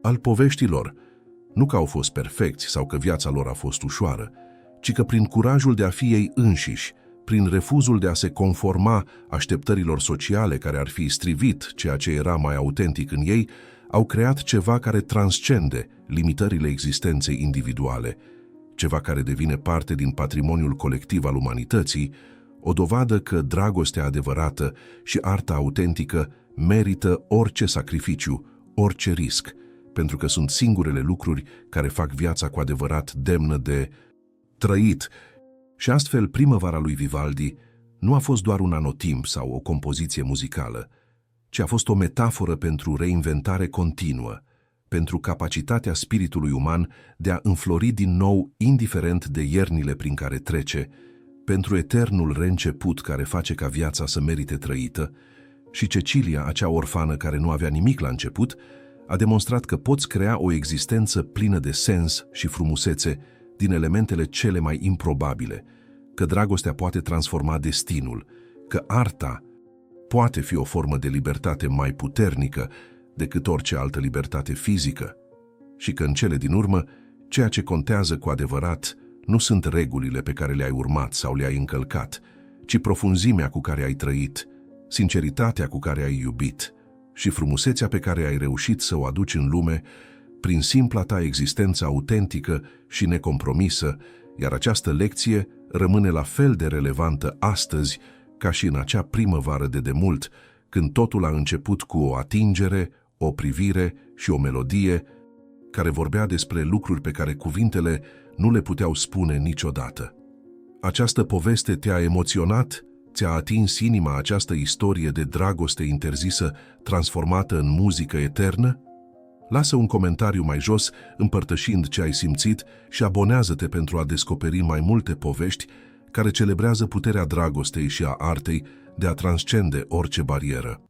al poveștilor, nu că au fost perfecți sau că viața lor a fost ușoară, ci că prin curajul de a fi ei înșiși, prin refuzul de a se conforma așteptărilor sociale care ar fi strivit ceea ce era mai autentic în ei, au creat ceva care transcende limitările existenței individuale, ceva care devine parte din patrimoniul colectiv al umanității, o dovadă că dragostea adevărată și arta autentică merită orice sacrificiu, orice risc, pentru că sunt singurele lucruri care fac viața cu adevărat demnă de trăit. Și astfel, primăvara lui Vivaldi nu a fost doar un anotimp sau o compoziție muzicală, ci a fost o metaforă pentru reinventare continuă, pentru capacitatea spiritului uman de a înflori din nou indiferent de iernile prin care trece, pentru eternul reînceput care face ca viața să merite trăită. Și Cecilia, acea orfană care nu avea nimic la început, a demonstrat că poți crea o existență plină de sens și frumusețe din elementele cele mai improbabile, că dragostea poate transforma destinul, că arta poate fi o formă de libertate mai puternică decât orice altă libertate fizică și că în cele din urmă, ceea ce contează cu adevărat nu sunt regulile pe care le-ai urmat sau le-ai încălcat, ci profunzimea cu care ai trăit, sinceritatea cu care ai iubit și frumusețea pe care ai reușit să o aduci în lume prin simpla ta existență autentică și necompromisă, iar această lecție rămâne la fel de relevantă astăzi ca și în acea primăvară de demult, când totul a început cu o atingere, o privire și o melodie care vorbea despre lucruri pe care cuvintele nu le puteau spune niciodată. Această poveste te-a emoționat? Ți-a atins inima această istorie de dragoste interzisă transformată în muzică eternă? Lasă un comentariu mai jos împărtășind ce ai simțit și abonează-te pentru a descoperi mai multe povești care celebrează puterea dragostei și a artei de a transcende orice barieră.